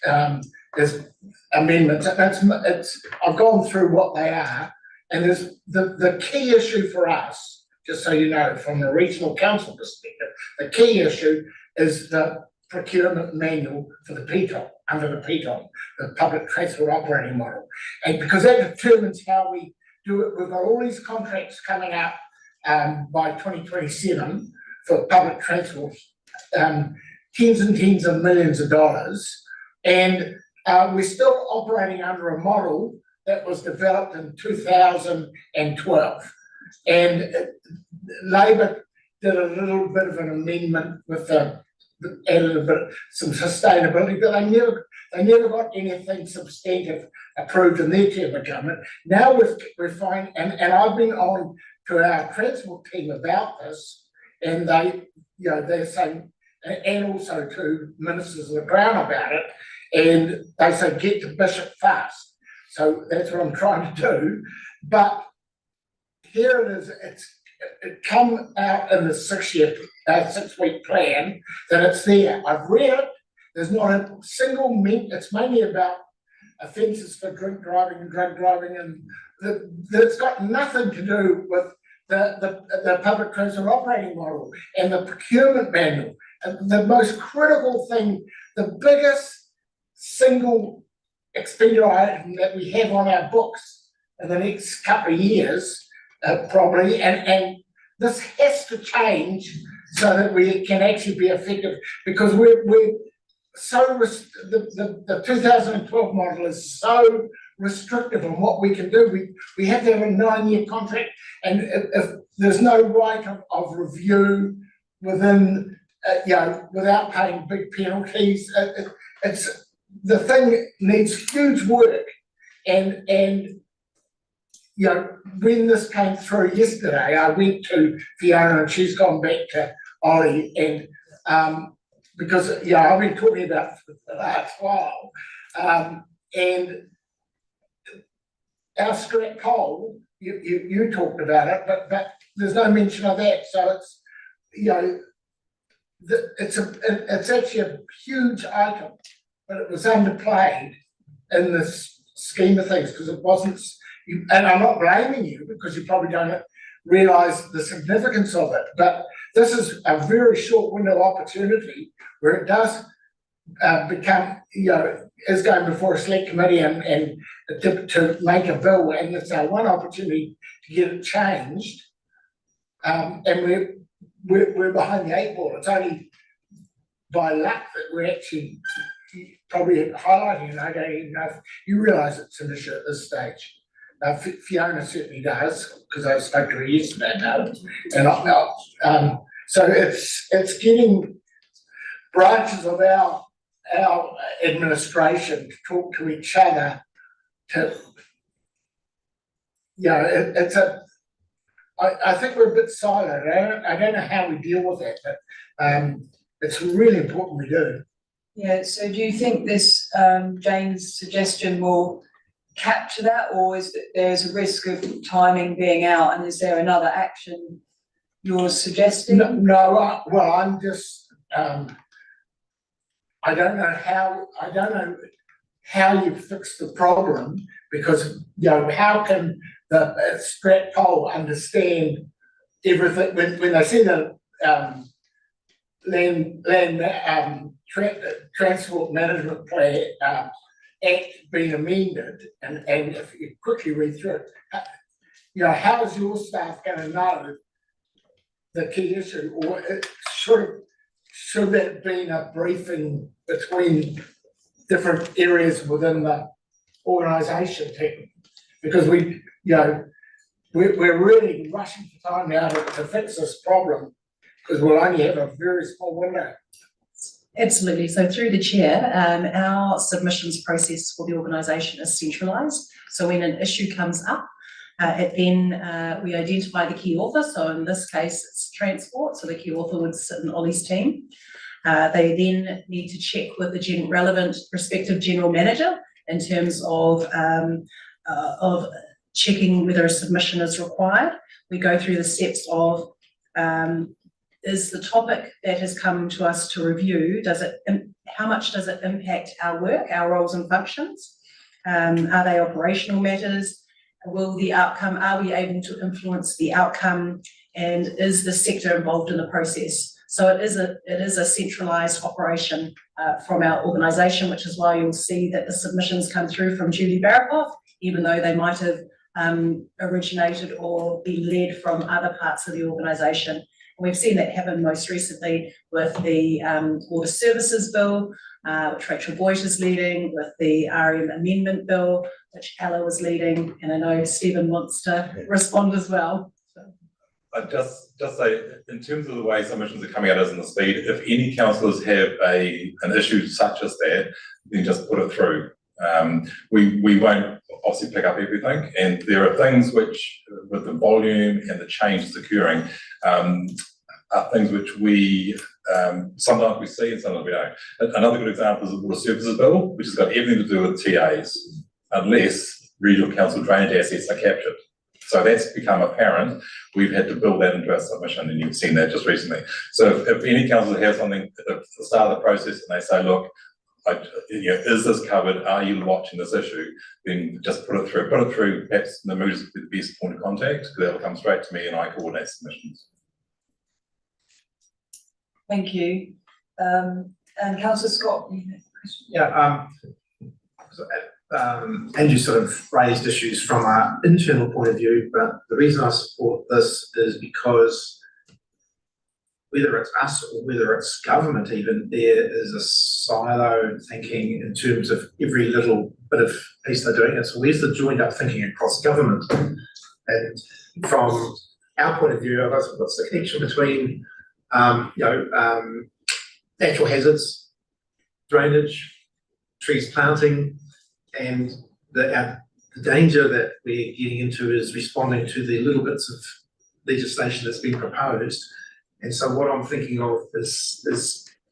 is amendments. I've gone through what they are, and there's the key issue for us, just so you know, from a regional council perspective, the key issue is the procurement manual for the PTOM, under the PTOM, the Public Transport Operating Model. And because that determines how we do it, we've got all these contracts coming up by 2027 for public transport, tens and tens of millions of dollars. And we're still operating under a model that was developed in 2012. And Labor did a little bit of an amendment with added a bit, some sustainability, but they never got anything substantive approved in their term of government. Now we're finding, and I've been on to our transport team about this, and they're saying, and also to ministers of the Crown about it, and they say get to Bishop fast. So that's what I'm trying to do. But here it is, it come out in the 6-week plan that it's there. I've read it. There's not a single it's mainly about offences for drink driving and drug driving, and that's got nothing to do with the public transport operating model and the procurement manual. And the most critical thing, the biggest single expenditure item that we have on our books in the next couple of years, probably, and this has to change so that we can actually be effective, because we're so the 2012 model is so restrictive on what we can do. We have to have a 9-year contract, and if there's no right of review within, without paying big penalties, it's the thing needs huge work, and when this came through yesterday, I went to Fiona and she's gone back to Ollie, and because I've been talking about it for the last while, and our scrap coal, you talked about it, but there's no mention of that. So it's actually a huge item, but it was underplayed in this scheme of things because it wasn't. And I'm not blaming you, because you probably don't realise the significance of it, but this is a very short window opportunity where it does become, is going before a select committee and to make a bill, and it's our one opportunity to get it changed. And we're behind the 8 ball. It's only by luck that we're actually probably highlighting it. I don't even know if you realise it's an issue at this stage. Fiona certainly does, because I spoke to her yesterday about it, and so it's getting branches of our administration to talk to each other to it's I think we're a bit silent. I don't know how we deal with that, but it's really important we do.
Yeah, so do you think this, Jane's suggestion will capture that, or is that there's a risk of timing being out, and is there another action you're suggesting?
No, well, I'm just, I don't know how you fix the problem, because, how can the Stratpol understand everything, when they see the, transport management plan, act being amended, and if you quickly read through it, how is your staff gonna know the key issue, or should that have been a briefing between different areas within the organisation, because we're really rushing for time now to fix this problem, because we'll only have a very small window.
Absolutely. So through the chair, our submissions process for the organisation is centralised. So when an issue comes up, we identify the key author. So in this case, it's transport. So the key author would sit in Ollie's team. They then need to check with the relevant respective general manager in terms of checking whether a submission is required. We go through the steps of is the topic that has come to us to review, how much does it impact our work, our roles and functions? Are they operational matters? Are we able to influence the outcome? And is the sector involved in the process? So it is a centralised operation from our organisation, which is why you'll see that the submissions come through from Julie Barakoff, even though they might have originated or been led from other parts of the organisation. We've seen that happen most recently with the Water Services Bill, which Rachel Boyd is leading, with the RM Amendment Bill, which Ella was leading, and I know Stephen wants to respond as well.
I'd just say, in terms of the way submissions are coming at us and the speed, if any councillors have an issue such as that, then just put it through. We won't obviously pick up everything, and there are things which, with the volume and the changes occurring, are things which we sometimes we see and sometimes we don't. Another good example is the Water Services Bill, which has got everything to do with TAs, unless regional council drainage assets are captured. So that's become apparent. We've had to build that into our submission, and you've seen that just recently. So if any council has something at the start of the process and they say, look, is this covered? Are you watching this issue? Then just put it through. Put it through. Perhaps Namuj is the best point of contact, because that'll come straight to me and I coordinate submissions.
Thank you. And Councillor Scott, you have a question?
Yeah, Andrew sort of raised issues from an internal point of view, but the reason I support this is because whether it's us or whether it's government even, there is a silo thinking in terms of every little bit of piece they're doing. And so where's the joined up thinking across government? And from our point of view, what's the connection between natural hazards, drainage, trees planting, and the danger that we're getting into is responding to the little bits of legislation that's been proposed. And so what I'm thinking of is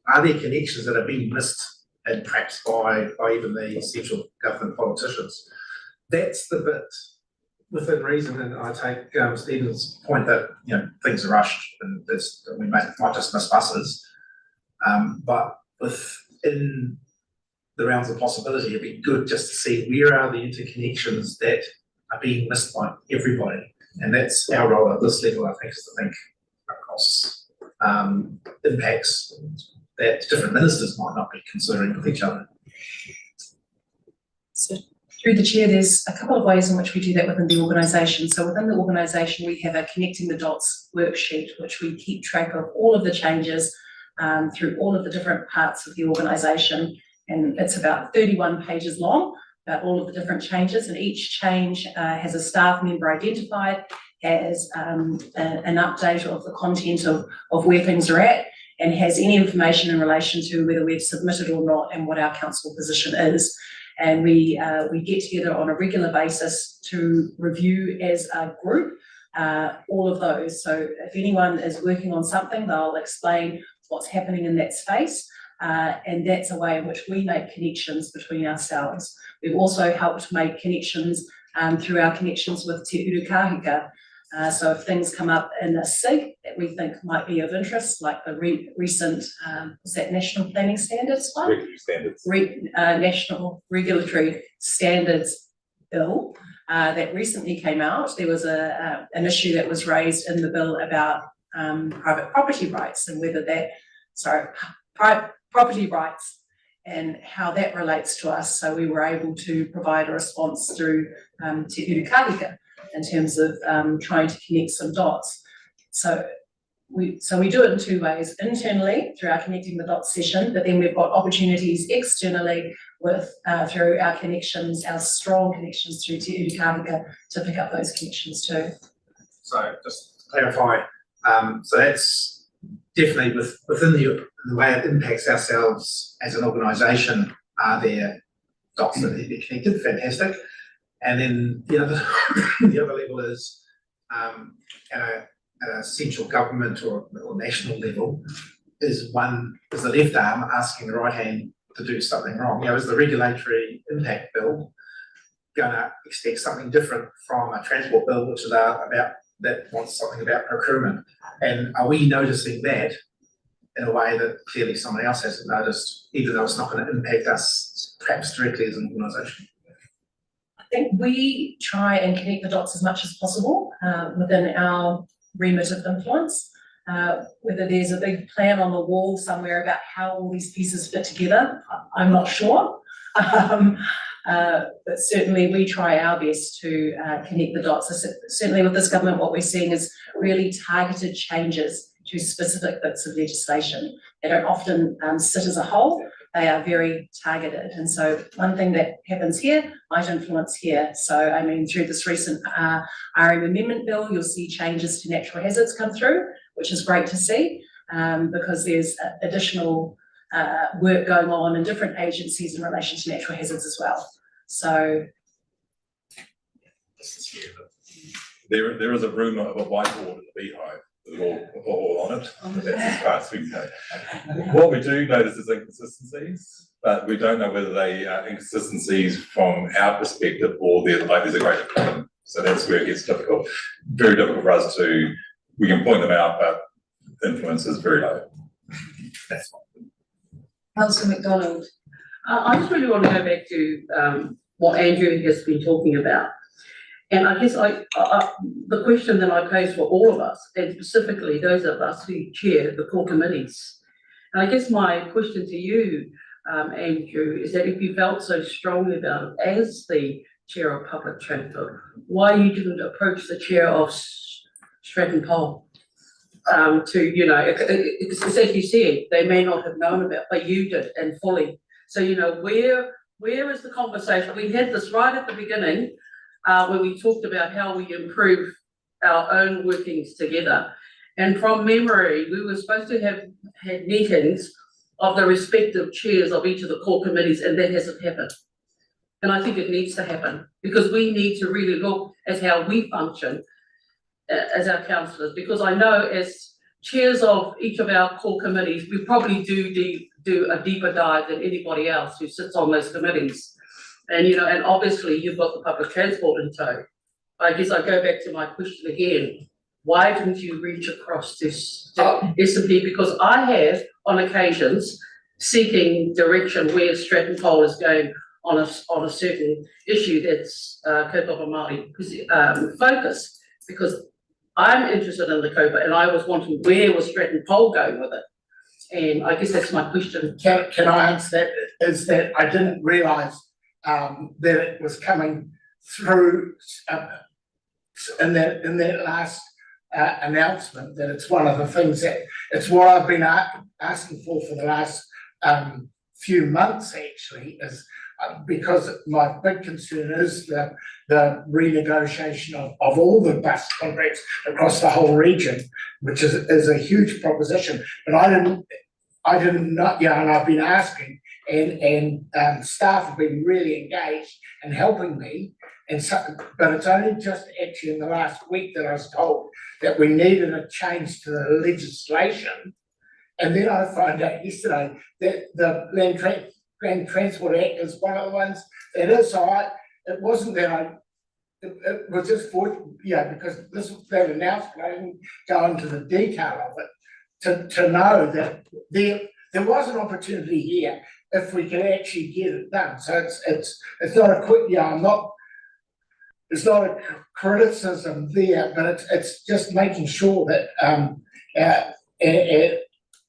are there connections that are being missed, and perhaps by even the central government politicians? That's the bit within reason, and I take Stephen's point that things are rushed and we might just miss buses, but within the realms of possibility, it'd be good just to see where are the interconnections that are being missed by everybody, and that's our role at this level. I think is to think across impacts that different ministers might not be considering with each other.
So through the chair, there's a couple of ways in which we do that within the organisation. So within the organisation, we have a Connecting the Dots worksheet, which we keep track of all of the changes through all of the different parts of the organisation. And it's about 31 pages long, about all of the different changes. And each change has a staff member identified, has an update of the content of where things are at, and has any information in relation to whether we've submitted or not and what our council position is. And we get together on a regular basis to review as a group all of those. So if anyone is working on something, they'll explain what's happening in that space. And that's a way in which we make connections between ourselves. We've also helped make connections through our connections with Te Uru Kahika. So if things come up in a SIG that we think might be of interest, like the recent, was that National Planning Standards one?
Regulatory standards.
National Regulatory Standards Bill that recently came out, there was an issue that was raised in the bill about private property rights and whether that, property rights and how that relates to us. So we were able to provide a response through Te Uru Kahika in terms of trying to connect some dots. So we do it in two ways: internally through our Connecting the Dots session, but then we've got opportunities externally with through our connections, our strong connections through Te Uru Kahika to pick up those connections too.
So just to clarify, so that's definitely within the way it impacts ourselves as an organisation. Are there dots that need to be connected? Fantastic. And then the other level is at a central government or national level is the left arm asking the right hand to do something wrong. Is the regulatory impact bill going to expect something different from a transport bill, which is that wants something about procurement? And are we noticing that in a way that clearly someone else hasn't noticed, even though it's not going to impact us perhaps directly as an organisation?
I think we try and connect the dots as much as possible within our remit of influence. Whether there's a big plan on the wall somewhere about how all these pieces fit together, I'm not sure. But certainly we try our best to connect the dots. So certainly with this government, what we're seeing is really targeted changes to specific bits of legislation. They don't often sit as a whole. They are very targeted. And so one thing that happens here might influence here. So, I mean, through this recent RM amendment bill, you'll see changes to natural hazards come through, which is great to see because there's additional work going on in different agencies in relation to natural hazards as well. So
there is a rumour of a whiteboard at the Beehive with all on it, but that's as far as we can go. What we do notice is inconsistencies, but we don't know whether they are inconsistencies from our perspective or there's a greater problem. So that's where it gets difficult. Very difficult for us we can point them out, but influence is very low. That's fine.
Councillor McDonald. I just really want to go back to what Andrew has been talking about. And I guess the question that I pose for all of us, and specifically those of us who chair the core committees, and I guess my question to you, Andrew, is that if you felt so strongly about it as the chair of public transport, why you didn't approach the chair of Stratton Pole because as you said, they may not have known about, but you did and fully. So, where is the conversation? We had this right at the beginning when we talked about how we improve our own workings together. And from memory, we were supposed to have had meetings of the respective chairs of each of the core committees, and that hasn't happened. And I think it needs to happen because we need to really look at how we function as our councillors, because I know as chairs of each of our core committees, we probably do a deeper dive than anybody else who sits on those committees. And, and obviously you've got the public transport in tow. I guess I go back to my question again. Why didn't you reach across this S&P? Because I have, on occasions, seeking direction where Stratton Pole is going on a certain issue that's kaupapa Māori focus, because I'm interested in the COPA and I was wanting where was Stratton Pole going with it. And I guess that's my question.
Can I answer that? Is that I didn't realise that it was coming through in that last announcement, that it's one of the things that it's what I've been asking for the last few months actually, is because my big concern is the renegotiation of all the bus contracts across the whole region, which is a huge proposition. But I didn't know, and I've been asking, and staff have been really engaged and helping me. And so, but it's only just actually in the last week that I was told that we needed a change to the legislation. And then I found out yesterday that the Land Transport Act is one of the ones that is, so it wasn't that it was just because that announcement, I didn't go into the detail of it, to know that there was an opportunity here if we can actually get it done. So it's not a quick, it's not a criticism there, but it's just making sure that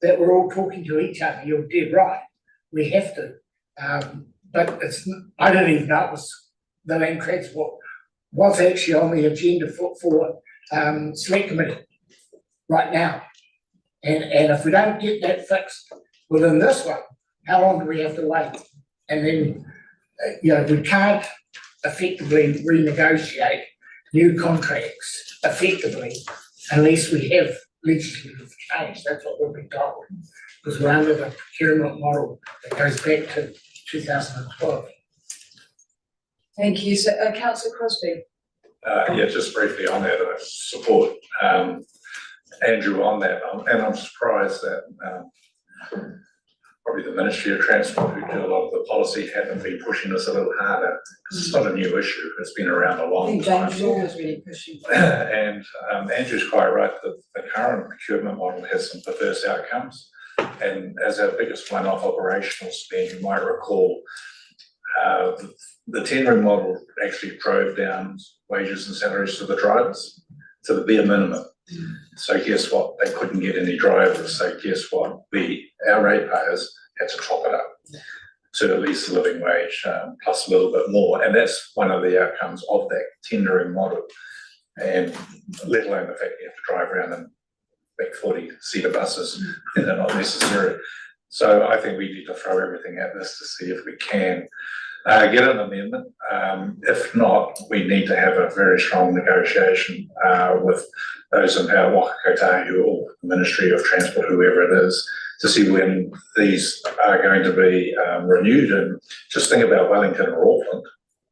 that we're all talking to each other. You're dead right. We have to. But I didn't even know it was the land transport was actually on the agenda for select committee right now. And if we don't get that fixed within this one, how long do we have to wait? And then, we can't effectively renegotiate new contracts effectively unless we have legislative change. That's what we've been told, because we're under the procurement model that goes back to 2012.
Thank you, Councillor Crosby.
Just briefly on that, I support Andrew on that, and I'm surprised that probably the Ministry of Transport, who do a lot of the policy, haven't been pushing this a little harder, because it's not a new issue, it's been around a long time.
James Law was really pushing.
And Andrew's quite right that the current procurement model has some perverse outcomes. And as our biggest one-off operational spend, you might recall, the tendering model actually drove down wages and salaries to the drivers to the bare minimum. So guess what? They couldn't get any drivers. So guess what? Our ratepayers had to top it up to at least the living wage plus a little bit more. And that's one of the outcomes of that tendering model. And let alone the fact you have to drive around in big 40-seater buses, and they're not necessary. So I think we need to throw everything at this to see if we can get an amendment. If not, we need to have a very strong negotiation with those in power, Waka Kotahi or the Ministry of Transport, whoever it is, to see when these are going to be renewed. And just think about Wellington or Auckland,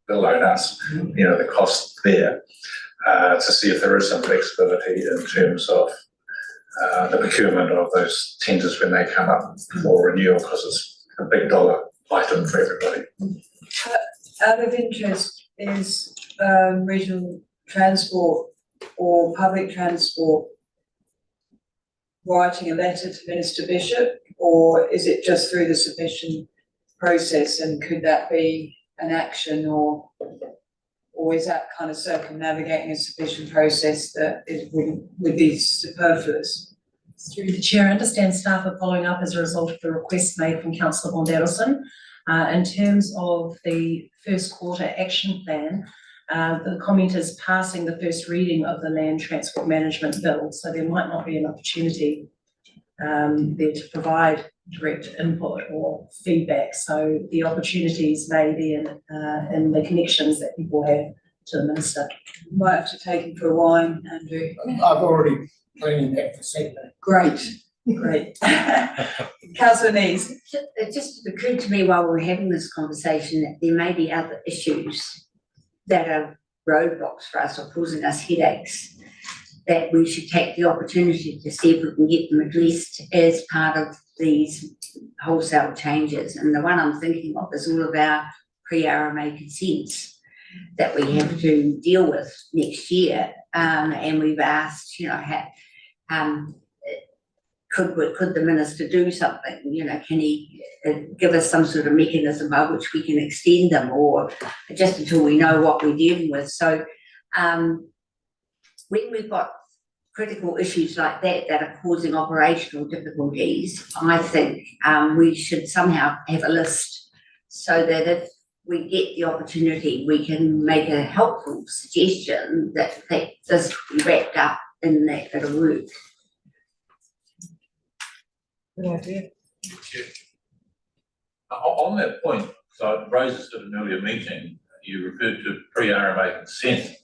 let alone us, the cost there, to see if there is some flexibility in terms of the procurement of those tenders when they come up for renewal, because it's a big dollar item for everybody.
Out of interest, is regional transport or public transport writing a letter to Minister Bishop, or is it just through the submission process, and could that be an action, or is that kind of circumnavigating a submission process that would be superfluous?
Through the chair, I understand staff are following up as a result of the request made from Councillor Bonderelson. In terms of the first quarter action plan, the comment is passing the first reading of the Land Transport Management Bill, so there might not be an opportunity there to provide direct input or feedback. So the opportunities may be in the connections that people have to the minister.
You might have to take him for a wine, Andrew.
I've already planned that for Saturday.
Great. Councillor Nees.
It just occurred to me while we were having this conversation that there may be other issues that are roadblocks for us or causing us headaches, that we should take the opportunity to see if we can get them addressed as part of these wholesale changes. And the one I'm thinking of is all of our pre-RMA consents that we have to deal with next year. And we've asked, could the minister do something? Can he give us some sort of mechanism by which we can extend them, or just until we know what we're dealing with? So when we've got critical issues like that are causing operational difficulties, I think we should somehow have a list so that if we get the opportunity, we can make a helpful suggestion that this be wrapped up in that bit of work.
Good idea.
On that point, so it raises at an earlier meeting, you referred to pre-RMA consent.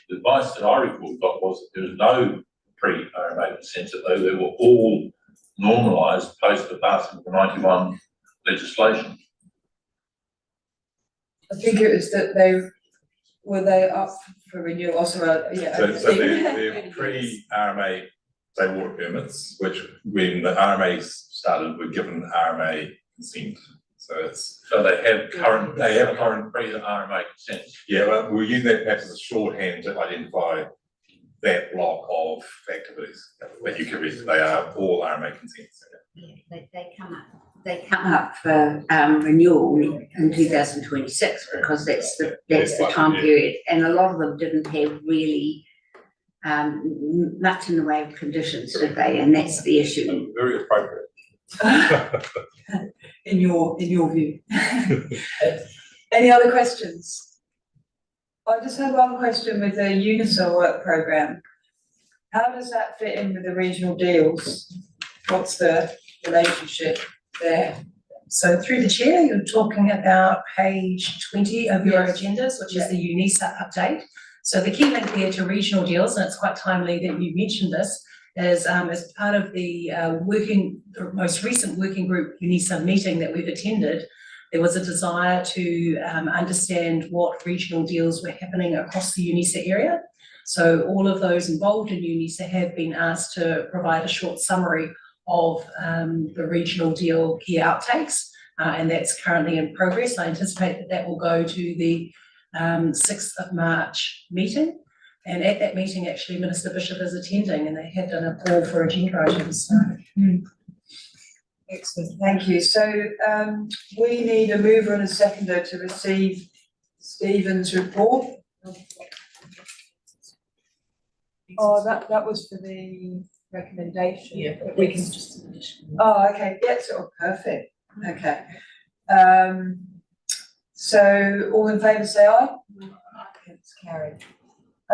The advice that I recall got was that there was no pre-RMA consent, that they were all normalised post the passing of the 91 legislation.
I think it was that they up for renewal, also, yeah.
So they're pre-RMA, say, water permits, which when the RMA started, were given RMA consent. So it's,
So they have current pre-RMA consent.
yeah, well, we're using that perhaps as a shorthand to identify that block of activities that you could read. They are all RMA consents.
Yeah, they come up for renewal in 2026 because that's the time period, and a lot of them didn't have really much in the way of conditions, did they? And that's the issue.
Very appropriate.
In your view. Any other questions? I just had one question with the UNISA work programme. How does that fit in with the regional deals? What's the relationship there?
So through the chair, you're talking about page 20 of your agendas, which is the UNISA update. So the key link there to regional deals, and it's quite timely that you mentioned this, is as part of the most recent working group UNISA meeting that we've attended, there was a desire to understand what regional deals were happening across the UNISA area. So all of those involved in UNISA have been asked to provide a short summary of the regional deal key outtakes, and that's currently in progress. I anticipate that will go to the 6th of March meeting. And at that meeting, actually, Minister Bishop is attending, and they have done a call for agenda items. So.
Excellent, thank you. So we need a mover and a seconder to receive Stephen's report. Oh, that was for the recommendation.
Yeah,
we can just. Oh, okay, yeah, so perfect. Okay. So all in favour say aye. It's carried.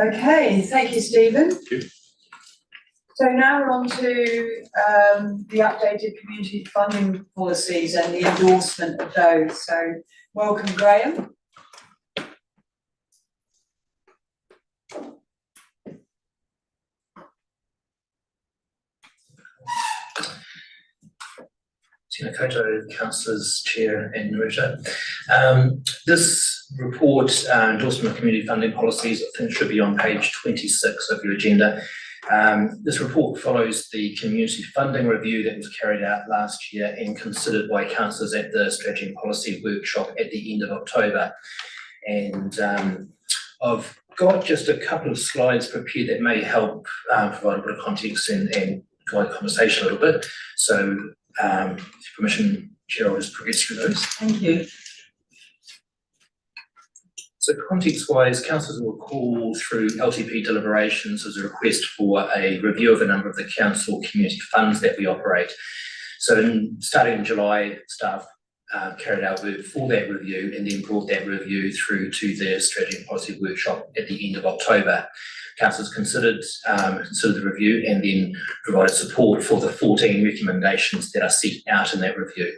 Okay, thank you, Stephen.
Thank you.
So now we're on to the updated community funding policies and the endorsement of those. So welcome, Graham.
Tēnā koutou, councillors, chair and Narita. This report, endorsement of community funding policies, I think should be on page 26 of your agenda. This report follows the community funding review that was carried out last year and considered by councillors at the Strategy and Policy Workshop at the end of October. And I've got just a couple of slides prepared that may help provide a bit of context and guide the conversation a little bit. So, with your permission, Chair, I'll just progress through those.
Thank you.
So context-wise, councillors will recall through LTP deliberations as a request for a review of a number of the council community funds that we operate. So starting in July, staff carried out work for that review and then brought that review through to the Strategy and Policy Workshop at the end of October. Councillors considered the review and then provided support for the 14 recommendations that are set out in that review.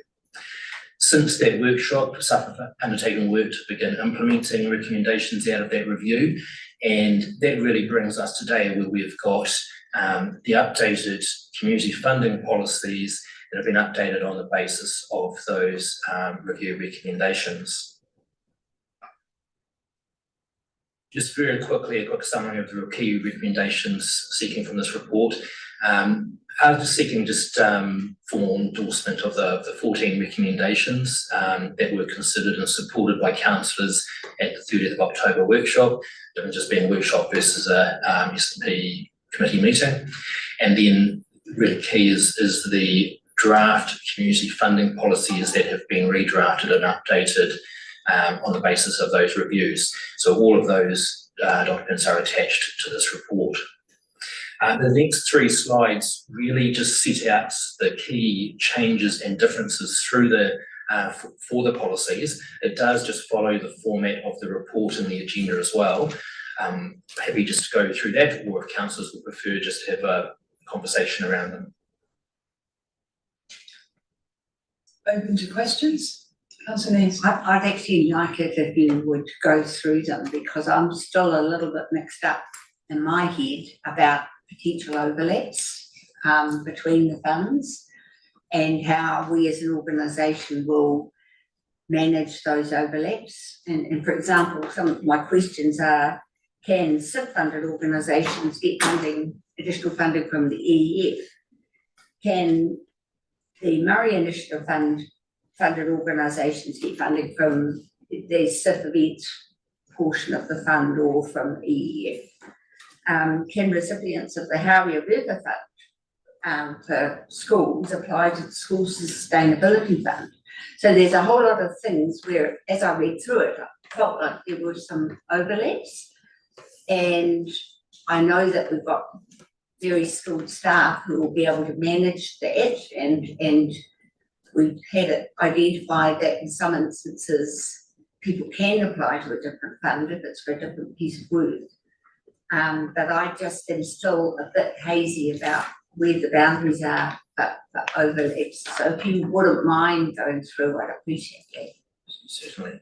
Since that workshop, staff have undertaken work to begin implementing recommendations out of that review, and that really brings us today where we've got the updated community funding policies that have been updated on the basis of those review recommendations. Just very quickly, a quick summary of the key recommendations seeking from this report. I was just seeking formal endorsement of the 14 recommendations that were considered and supported by councillors at the 30th of October workshop, different just being a workshop versus a S&P committee meeting. And then really key is the draft community funding policies that have been redrafted and updated on the basis of those reviews. So all of those documents are attached to this report. The next 3 slides really just set out the key changes and differences through for the policies. It does just follow the format of the report and the agenda as well. Happy just to go through that, or if councillors would prefer just to have a conversation around them.
Open to questions. Councillor Neves.
I'd actually like it if you would go through them, because I'm still a little bit mixed up in my head about potential overlaps between the funds and how we as an organisation will manage those overlaps. And for example, some of my questions are, can SIP-funded organisations get additional funding from the EEF? Can the Murray Initiative funded organisations get funding from the SIF event portion of the fund or from EEF? Can recipients of the Howrah River Fund for schools apply to the School Sustainability Fund? So there's a whole lot of things where, as I read through it, I felt like there were some overlaps. And I know that we've got very skilled staff who will be able to manage that, and we've had it identified that in some instances people can apply to a different fund if it's for a different piece of work. But I just am still a bit hazy about where the boundaries are for overlaps. So if you wouldn't mind going through, I'd appreciate that.
Certainly.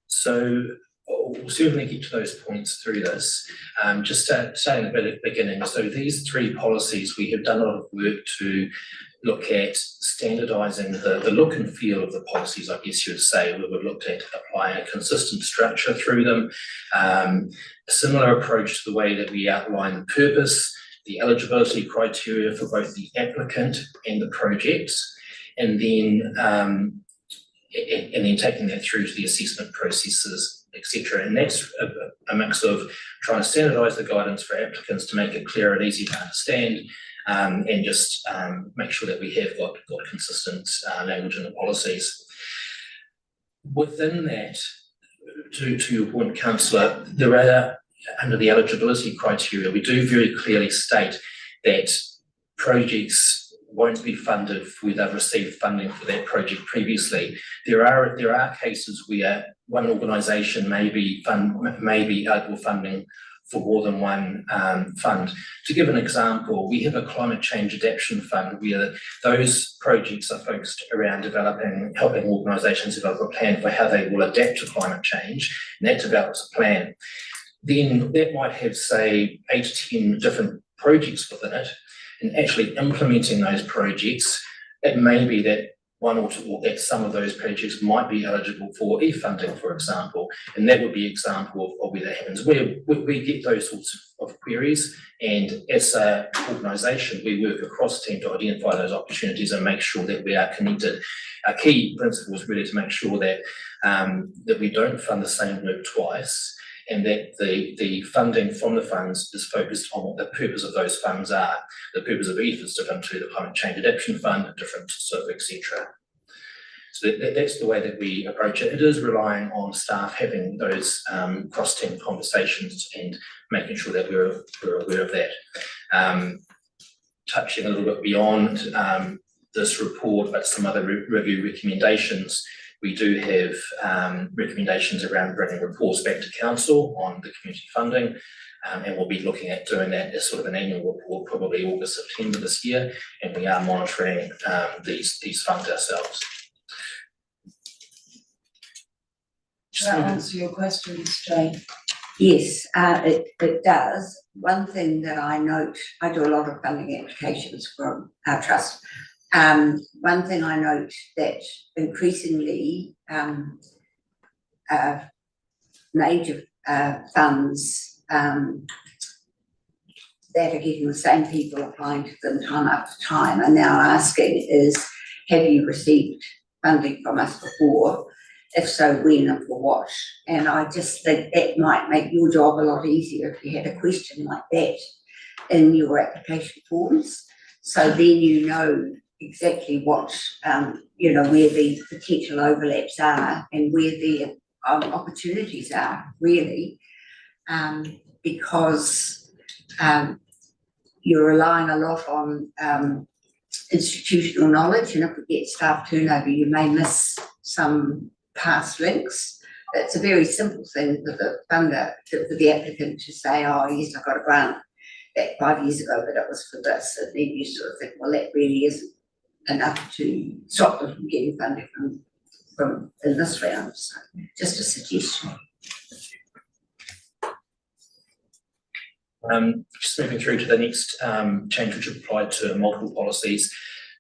So we'll certainly get to those points through this. Just saying at the beginning, so these three policies, we have done a lot of work to look at standardising the look and feel of the policies, I guess you would say. We would look at applying a consistent structure through them, a similar approach to the way that we outline the purpose, the eligibility criteria for both the applicant and the projects, and then taking that through to the assessment processes, etc. And that's a mix of trying to standardise the guidance for applicants to make it clear and easy to understand, and just make sure that we have got consistent language in the policies. Within that, to your point, Councillor, there are, under the eligibility criteria, we do very clearly state that projects won't be funded where they've received funding for that project previously. There are cases where one organisation may be eligible funding for more than one fund. To give an example, we have a climate change adaptation fund where those projects are focused around helping organisations develop a plan for how they will adapt to climate change, and that develops a plan. Then that might have, say, 8 to 10 different projects within it, and actually implementing those projects, it may be that one or two, or that some of those projects might be eligible for e-funding, for example, and that would be an example of where that happens. We get those sorts of queries, and as an organisation, we work across the team to identify those opportunities and make sure that we are connected. Our key principle is really to make sure that that we don't fund the same work twice, and that the funding from the funds is focused on what the purpose of those funds are. The purpose of EF is different to the Climate Change Adaptation Fund, different to SIF, etc. So that's the way that we approach it. It is relying on staff having those cross-team conversations and making sure that we're aware of that. Touching a little bit beyond this report, but some other review recommendations, we do have recommendations around bringing reports back to council on the community funding, and we'll be looking at doing that as sort of an annual report, probably August, September this year, and we are monitoring these funds ourselves.
Does that answer your questions, Jane?
Yes, it does. One thing that I note, I do a lot of funding applications from our trust. One thing I note that increasingly major funds that are getting the same people applying to them time after time are now asking is, have you received funding from us before? If so, when and for what? And I just think that might make your job a lot easier if you had a question like that in your application forms. So then you know exactly what, where the potential overlaps are and where the opportunities are, really, because you're relying a lot on institutional knowledge, and if we get staff turnover, you may miss some past links. It's a very simple thing for the funder, for the applicant to say, oh yes, I got a grant back 5 years ago, but it was for this, and then you sort of think, well, that really isn't enough to stop them from getting funding from in this round. So just a suggestion.
Just moving through to the next change, which applied to multiple policies.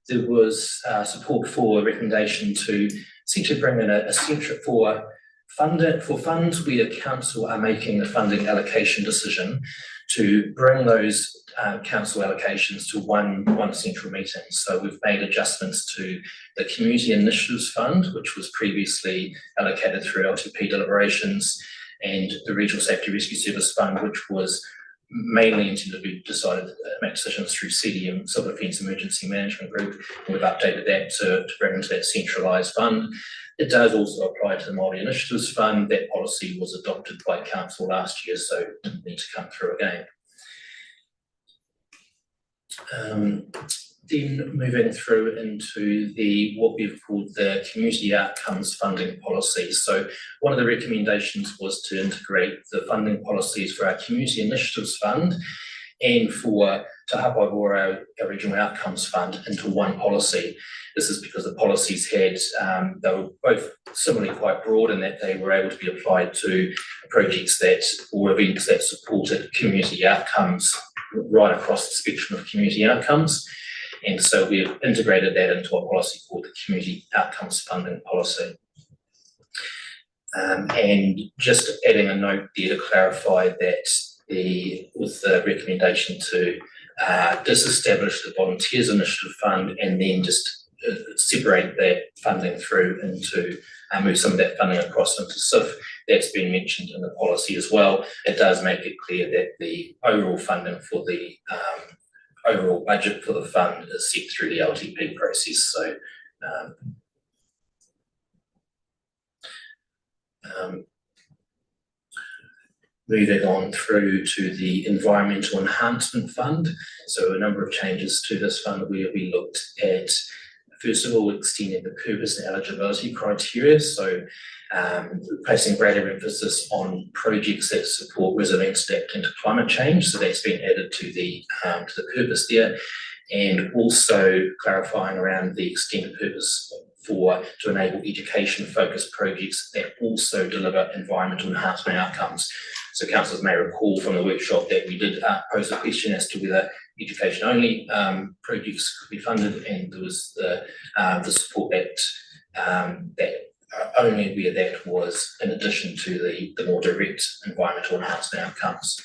there was support for a recommendation to essentially bring in a centre for funds where council are making a funding allocation decision, to bring those council allocations to one central meeting. So we've made adjustments to the Community Initiatives Fund, which was previously allocated through LTP deliberations, and the Regional Safety Rescue Service Fund, which was mainly intended to be decided, make decisions through CDM, Civil Defence Emergency Management Group. And we've updated that to bring into that centralised fund. It does also apply to the Māori Initiatives Fund. That policy was adopted by council last year, so it didn't need to come through again. Then moving through into what we've called the Community Outcomes Funding Policy. So one of the recommendations was to integrate the funding policies for our Community Initiatives Fund and for Te Hapa our Regional Outcomes Fund into one policy. This is because the policies had, they were both similarly quite broad in that they were able to be applied to projects or events that supported community outcomes right across the spectrum of community outcomes. And so we've integrated that into a policy called the Community Outcomes Funding Policy. And just adding a note there to clarify that with the recommendation to disestablish the Volunteers Initiative Fund and then just separate that funding through into, move some of that funding across into SIF. That's been mentioned in the policy as well. It does make it clear that the overall funding for the overall budget for the fund is set through the LTP process. So moving on through to the Environmental Enhancement Fund. So a number of changes to this fund where we looked at, first of all, extending the purpose and eligibility criteria. So placing greater emphasis on projects that support resilience adapting to climate change. So that's been added to the purpose there, and also clarifying around the extended purpose to enable education-focused projects that also deliver environmental enhancement outcomes. So councillors may recall from the workshop that we did pose a question as to whether education-only projects could be funded, and there was the support that only where that was in addition to the more direct environmental enhancement outcomes.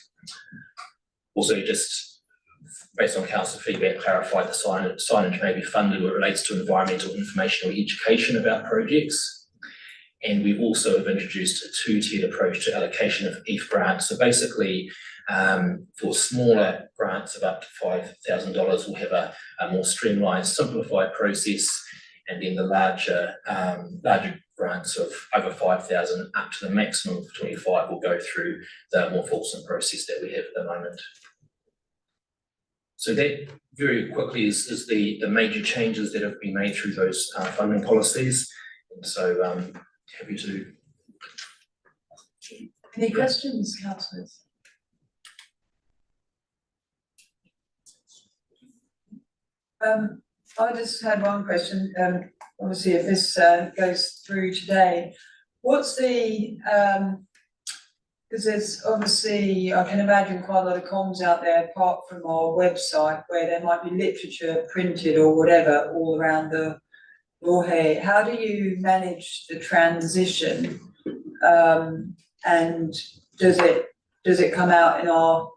Also, just based on council feedback, clarified the signage may be funded where it relates to environmental information or education about projects. And we also have introduced a two-tiered approach to allocation of EIF grants. So basically, for smaller grants of up to $5,000, we'll have a more streamlined, simplified process. And then the larger grants of over 5,000 up to the maximum of 25 will go through the more fulsome process that we have at the moment. So that very quickly is the major changes that have been made through those funding policies. And so happy to.
Any questions, councillors? I just had one question. Obviously, if this goes through today, what's the, because there's obviously, I can imagine quite a lot of comms out there apart from our website where there might be literature printed or whatever all around the Rohe. How do you manage the transition? And does it come out in our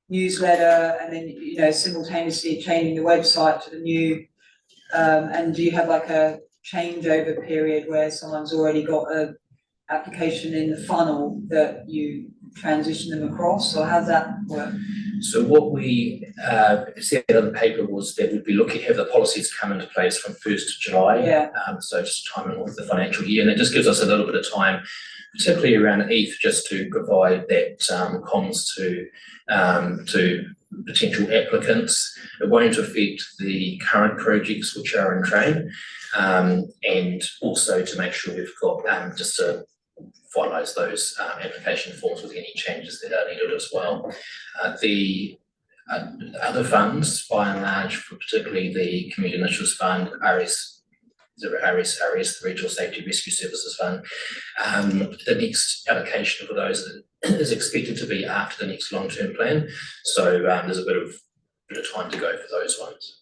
newsletter and then, you know, simultaneously changing the website to the new, and do you have like a changeover period where someone's already got a application in the funnel that you transition them across, or how's that work?
So what we said on the paper was that we'd be looking to have the policies come into place from 1st of July.
Yeah.
So just timing with the financial year, and it just gives us a little bit of time, particularly around EIF, just to provide that comms to potential applicants. It won't affect the current projects which are in train, and also to make sure we've got just to finalise those application forms with any changes that are needed as well. The other funds, by and large, for particularly the Community Initiatives Fund, RS, the Regional Safety Rescue Services Fund, the next allocation for those is expected to be after the next long-term plan. So there's a bit of time to go for those ones.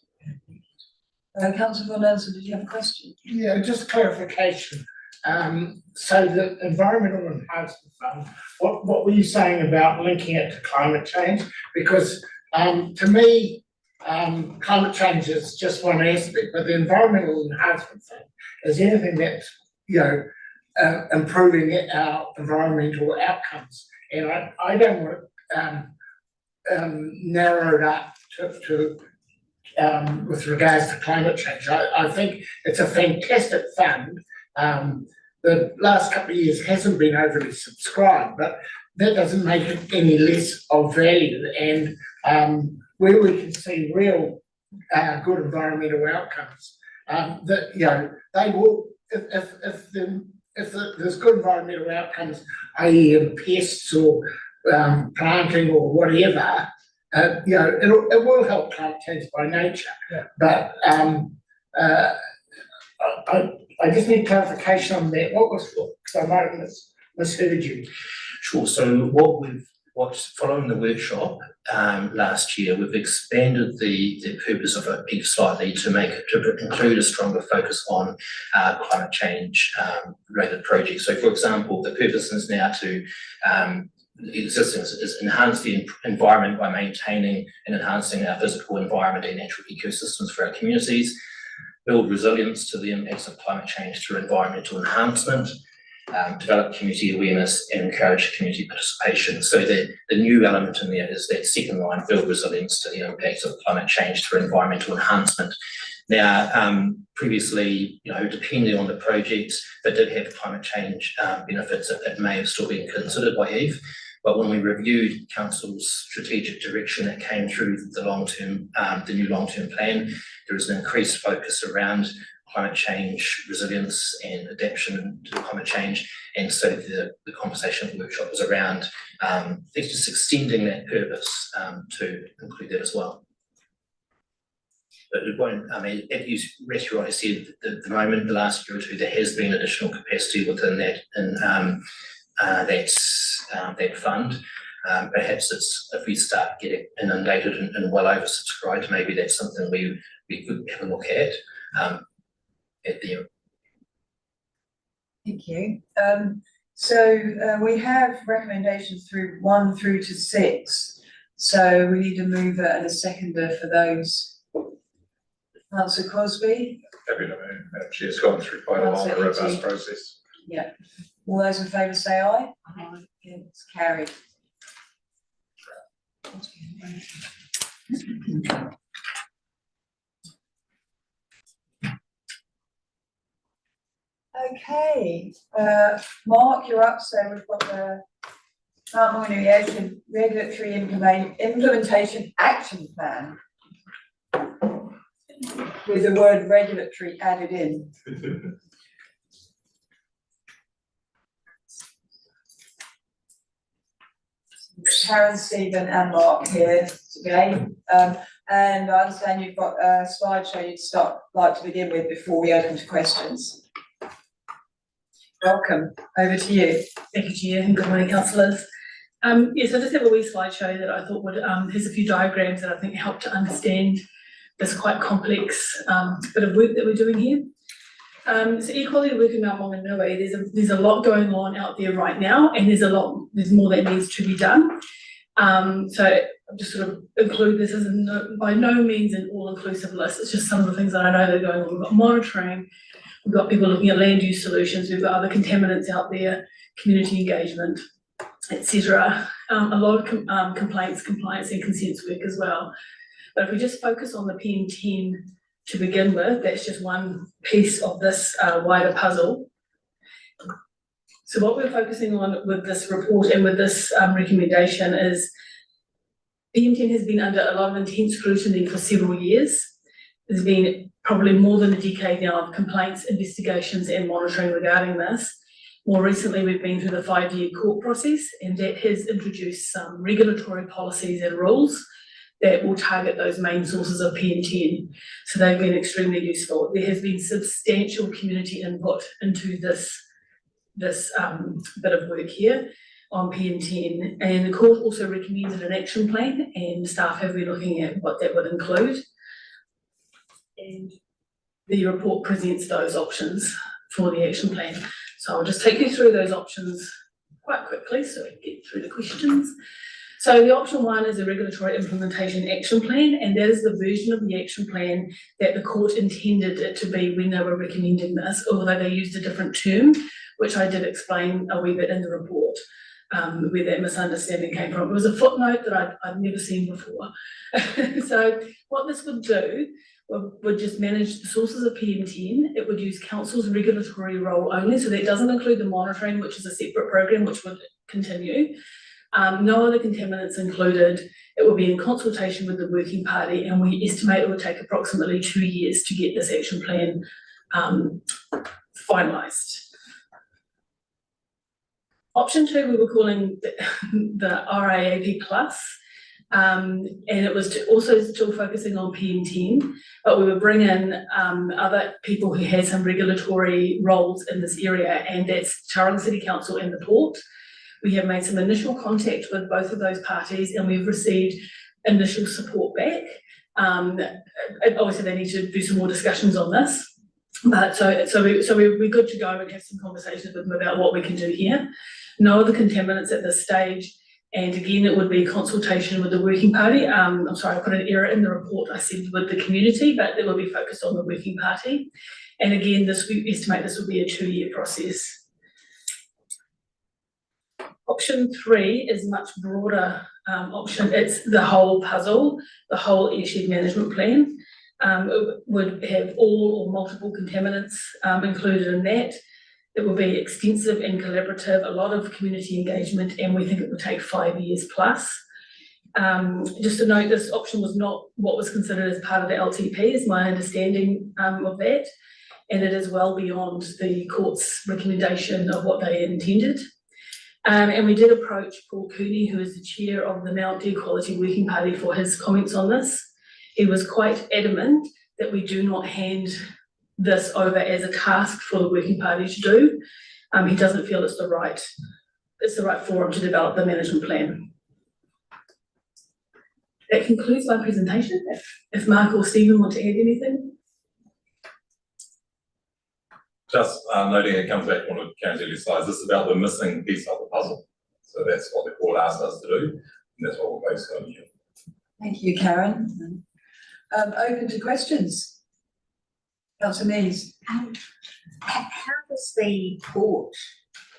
Councillor Von Nelson, did you have a question?
Yeah, just clarification. So the Environmental Enhancement Fund, what were you saying about linking it to climate change? Because to me, climate change is just one aspect, but the Environmental Enhancement Fund is anything that's, improving our environmental outcomes. And I don't want to narrow it up to with regards to climate change. I think it's a fantastic fund. The last couple of years hasn't been overly subscribed, but that doesn't make it any less of value. And where we can see real good environmental outcomes, that they will, if there's good environmental outcomes, i.e. in pests or planting or whatever, it will help climate change by nature.
Yeah.
But I just need clarification on that. What was, because I might have misheard you.
Sure, so following the workshop last year, we've expanded the purpose of it slightly to include a stronger focus on climate change related projects. So for example, the purpose is now to existence is enhance the environment by maintaining and enhancing our physical environment and natural ecosystems for our communities, build resilience to the impacts of climate change through environmental enhancement, develop community awareness and encourage community participation. So the new element in there is that second line, build resilience to the impacts of climate change through environmental enhancement. Now, previously, depending on the projects that did have climate change benefits, that may have still been considered by Eve. But when we reviewed Council's strategic direction that came through the new long-term plan, there was an increased focus around climate change, resilience and adaptation to climate change. And so the conversation at the workshop was around just extending that purpose to include that as well. But it won't, as you rightly said, at the moment, the last year or two, there has been additional capacity within that that fund. Perhaps if we start getting inundated and well oversubscribed, maybe that's something we could have a look at the end.
Thank you. So we have recommendations through 1 through to 6. So we need a mover and a seconder for those. Councillor Crosby.
Happy to move. She's gone through quite a long and robust process.
Yeah. All those in favour say aye. Aye. It's carried. Okay, Mark, you're up. So we've got the Mount Maunganui Ocean Regulatory Implementation Action Plan with the word regulatory added in. Karen, Stephen and Mark here today. And I understand you've got a slideshow you'd like to begin with before we open to questions. Welcome, over to you.
Thank you, Chair, and good morning, councillors. Yes, I just have a wee slideshow that I thought would, there's a few diagrams that I think help to understand this quite complex bit of work that we're doing here. So equality work in Mount Maunganui, there's a lot going on out there right now, and there's more that needs to be done. So I'll just sort of include this as by no means an all-inclusive list. It's just some of the things that I know that are going on. We've got monitoring, we've got people looking at land use solutions, we've got other contaminants out there, community engagement, etc. A lot of complaints, compliance and consents work as well. But if we just focus on the PM10 to begin with, that's just one piece of this wider puzzle. So what we're focusing on with this report and with this recommendation is PM10 has been under a lot of intense scrutiny for several years. There's been probably more than a decade now of complaints, investigations and monitoring regarding this. More recently, we've been through the 5-year court process, and that has introduced some regulatory policies and rules that will target those main sources of PM10. So they've been extremely useful. There has been substantial community input into this bit of work here on PM10. And the court also recommended an action plan, and staff have been looking at what that would include. And the report presents those options for the action plan. So I'll just take you through those options quite quickly so we can get through the questions. So the option 1 is a regulatory implementation action plan, and that is the version of the action plan that the court intended it to be when they were recommending this, although they used a different term, which I did explain a wee bit in the report, where that misunderstanding came from. It was a footnote that I'd never seen before. So what this would do would just manage the sources of PM10. It would use council's regulatory role only, so that doesn't include the monitoring, which is a separate program which would continue. No other contaminants included. It will be in consultation with the working party, and we estimate it will take approximately 2 years to get this action plan finalised. Option 2 we were calling the RAAP Plus, and it was also still focusing on PM10, but we would bring in other people who had some regulatory roles in this area, and that's Tauranga City Council and the Port. We have made some initial contact with both of those parties, and we've received initial support back. Obviously they need to do some more discussions on this, but so we're good to go and have some conversations with them about what we can do here. No other contaminants at this stage, and again it would be consultation with the working party. I'm sorry, I put an error in the report. I said with the community, but it will be focused on the working party. And again, we estimate this will be a 2-year process. Option 3 is much broader option. It's the whole puzzle, the whole airshed management plan. It would have all or multiple contaminants included in that. It will be extensive and collaborative, a lot of community engagement, and we think it will take 5 years plus. Just to note, this option was not what was considered as part of the LTP, is my understanding of that, and it is well beyond the court's recommendation of what they had intended. And we did approach Paul Cooney, who is the chair of the Mount Air Quality Working Party, for his comments on this. He was quite adamant that we do not hand this over as a task for the working party to do. He doesn't feel it's the right forum to develop the management plan. That concludes my presentation. If Mark or Stephen want to add anything.
Just noting it comes back to one of Karen's earlier slides, this is about the missing piece of the puzzle. So that's what the court asked us to do, and that's what we're focusing on here.
Thank you, Karen. Open to questions. Councillor Mees.
How does the court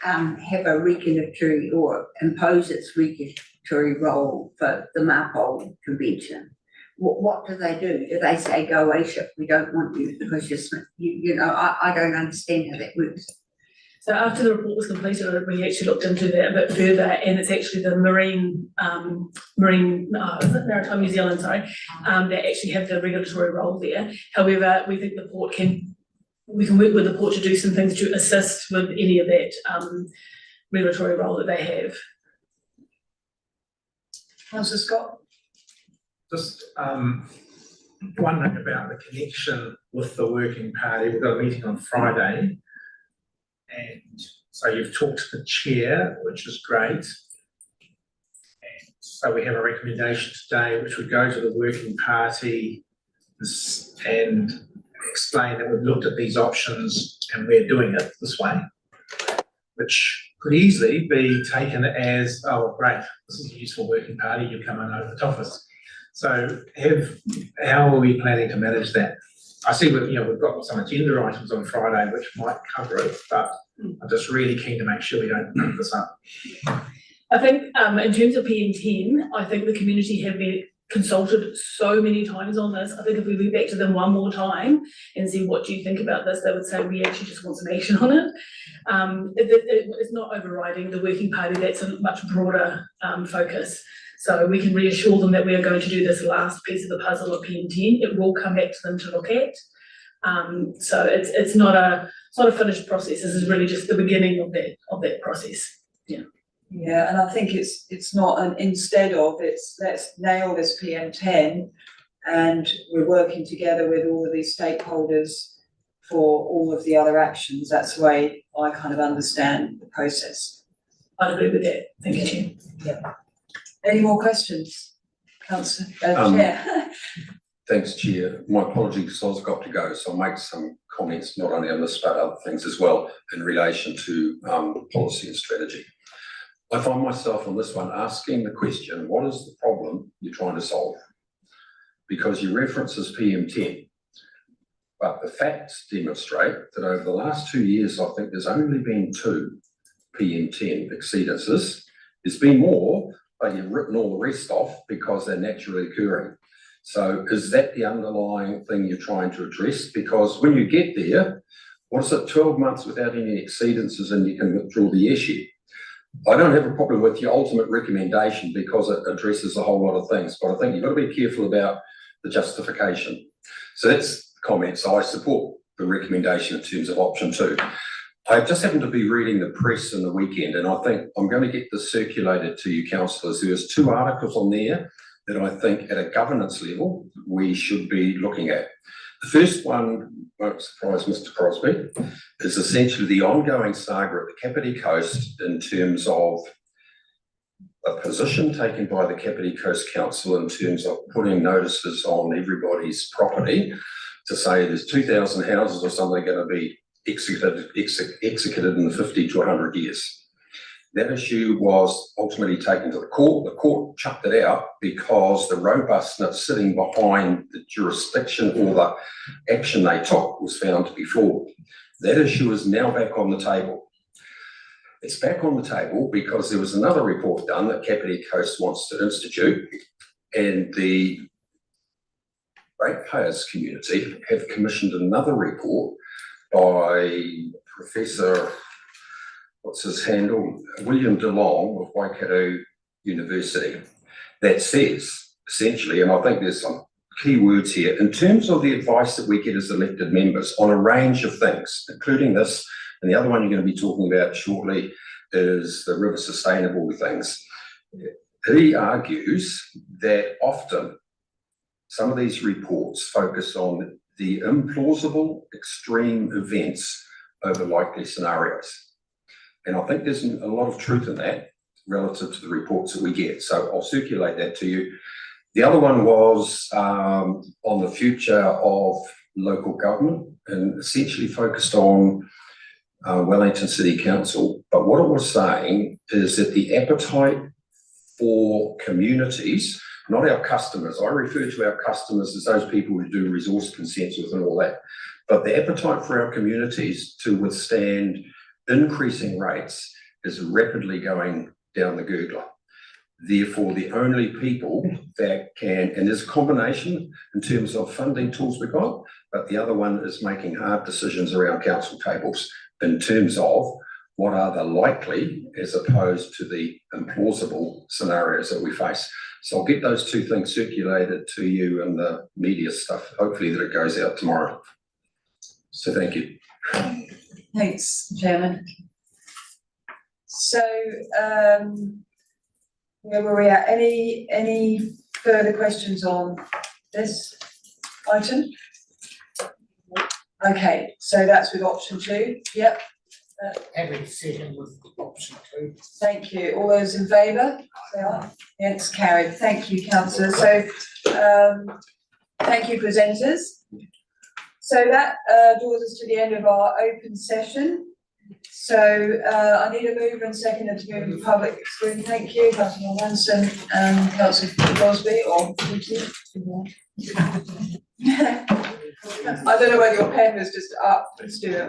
have a regulatory or impose its regulatory role for the MARPOL Convention? What do they do? Do they say, go away ship, we don't want you because you know, I don't understand how that works.
So after the report was completed, we actually looked into that a bit further, and it's actually the Maritime New Zealand, that actually have the regulatory role there. However, we think we can work with the port to do some things to assist with any of that regulatory role that they have.
Councillor Scott.
Just wondering about the connection with the working party. We've got a meeting on Friday, and so you've talked to the chair, which is great. And so we have a recommendation today which would go to the working party and explain that we've looked at these options and we're doing it this way, which could easily be taken as, oh great, this is a useful working party, you come and over the office. So how are we planning to manage that? I see we've got some agenda items on Friday which might cover it, but I'm just really keen to make sure we don't mess this up.
I think in terms of PM10, I think the community have been consulted so many times on this. I think if we went back to them one more time and see what do you think about this, they would say we actually just want some action on it. It's not overriding the working party, that's a much broader focus. So we can reassure them that we are going to do this last piece of the puzzle of PM10. It will come back to them to look at. So it's not a finished process. This is really just the beginning of that process. Yeah.
Yeah, and I think it's not an instead of, it's let's nail this PM10, and we're working together with all of these stakeholders for all of the other actions. That's the way I kind of understand the process.
I agree with that. Thank you.
Yeah. Any more questions? Councillor, Chair.
Thanks, Chair. My apologies, I've got to go, so I'll make some comments not only on this but other things as well in relation to policy and strategy. I find myself on this one asking the question, what is the problem you're trying to solve? Because your reference is PM10, but the facts demonstrate that over the last 2 years, I think there's only been 2 PM10 exceedances. There's been more, but you've written all the rest off because they're naturally occurring. So is that the underlying thing you're trying to address? Because when you get there, what is it, 12 months without any exceedances and you can withdraw the issue? I don't have a problem with your ultimate recommendation because it addresses a whole lot of things, but I think you've got to be careful about the justification. So that's the comment. So I support the recommendation in terms of option 2. I just happened to be reading the press in the weekend, and I think I'm going to get this circulated to you councillors. There's 2 articles on there that I think at a governance level we should be looking at. The first one, won't surprise Mr. Crosby, is essentially the ongoing saga at the Kapiti Coast in terms of a position taken by the Kapiti Coast Council in terms of putting notices on everybody's property to say there's 2,000 houses or something going to be executed in the 50 to 100 years. That issue was ultimately taken to the court. The court chucked it out because the robustness sitting behind the jurisdiction or the action they took was found to be flawed. That issue is now back on the table. It's back on the table because there was another report done that Kapiti Coast wants to institute, and the ratepayers community have commissioned another report by Professor, what's his handle, William DeLong of Waikato University, that says essentially, and I think there's some key words here, in terms of the advice that we get as elected members on a range of things, including this, and the other one you're going to be talking about shortly is the river sustainable things. He argues that often some of these reports focus on the implausible extreme events over likely scenarios. And I think there's a lot of truth in that relative to the reports that we get. So I'll circulate that to you. The other one was on the future of local government and essentially focused on Wellington City Council. But what it was saying is that the appetite for communities, not our customers, I refer to our customers as those people who do resource consents with and all that, but the appetite for our communities to withstand increasing rates is rapidly going down the gurgler. Therefore, the only people that can, and there's a combination in terms of funding tools we've got, but the other one is making hard decisions around council tables in terms of what are the likely as opposed to the implausible scenarios that we face. So I'll get those two things circulated to you in the media stuff, hopefully that it goes out tomorrow. So thank you.
Thanks, Chairman. So, where were we at? Any further questions on this item? Okay, so that's with option 2. Yep.
Happy to sit in with option 2.
Thank you. All those in favour? Say aye. Yeah, it's carried. Thank you, councillor. So, thank you, presenters. So that draws us to the end of our open session. So I need a mover and seconder to move the public screen. Thank you, Councillor Manson and Councillor Crosby, or Vicky. I don't know whether your pen was just up. Let's do it.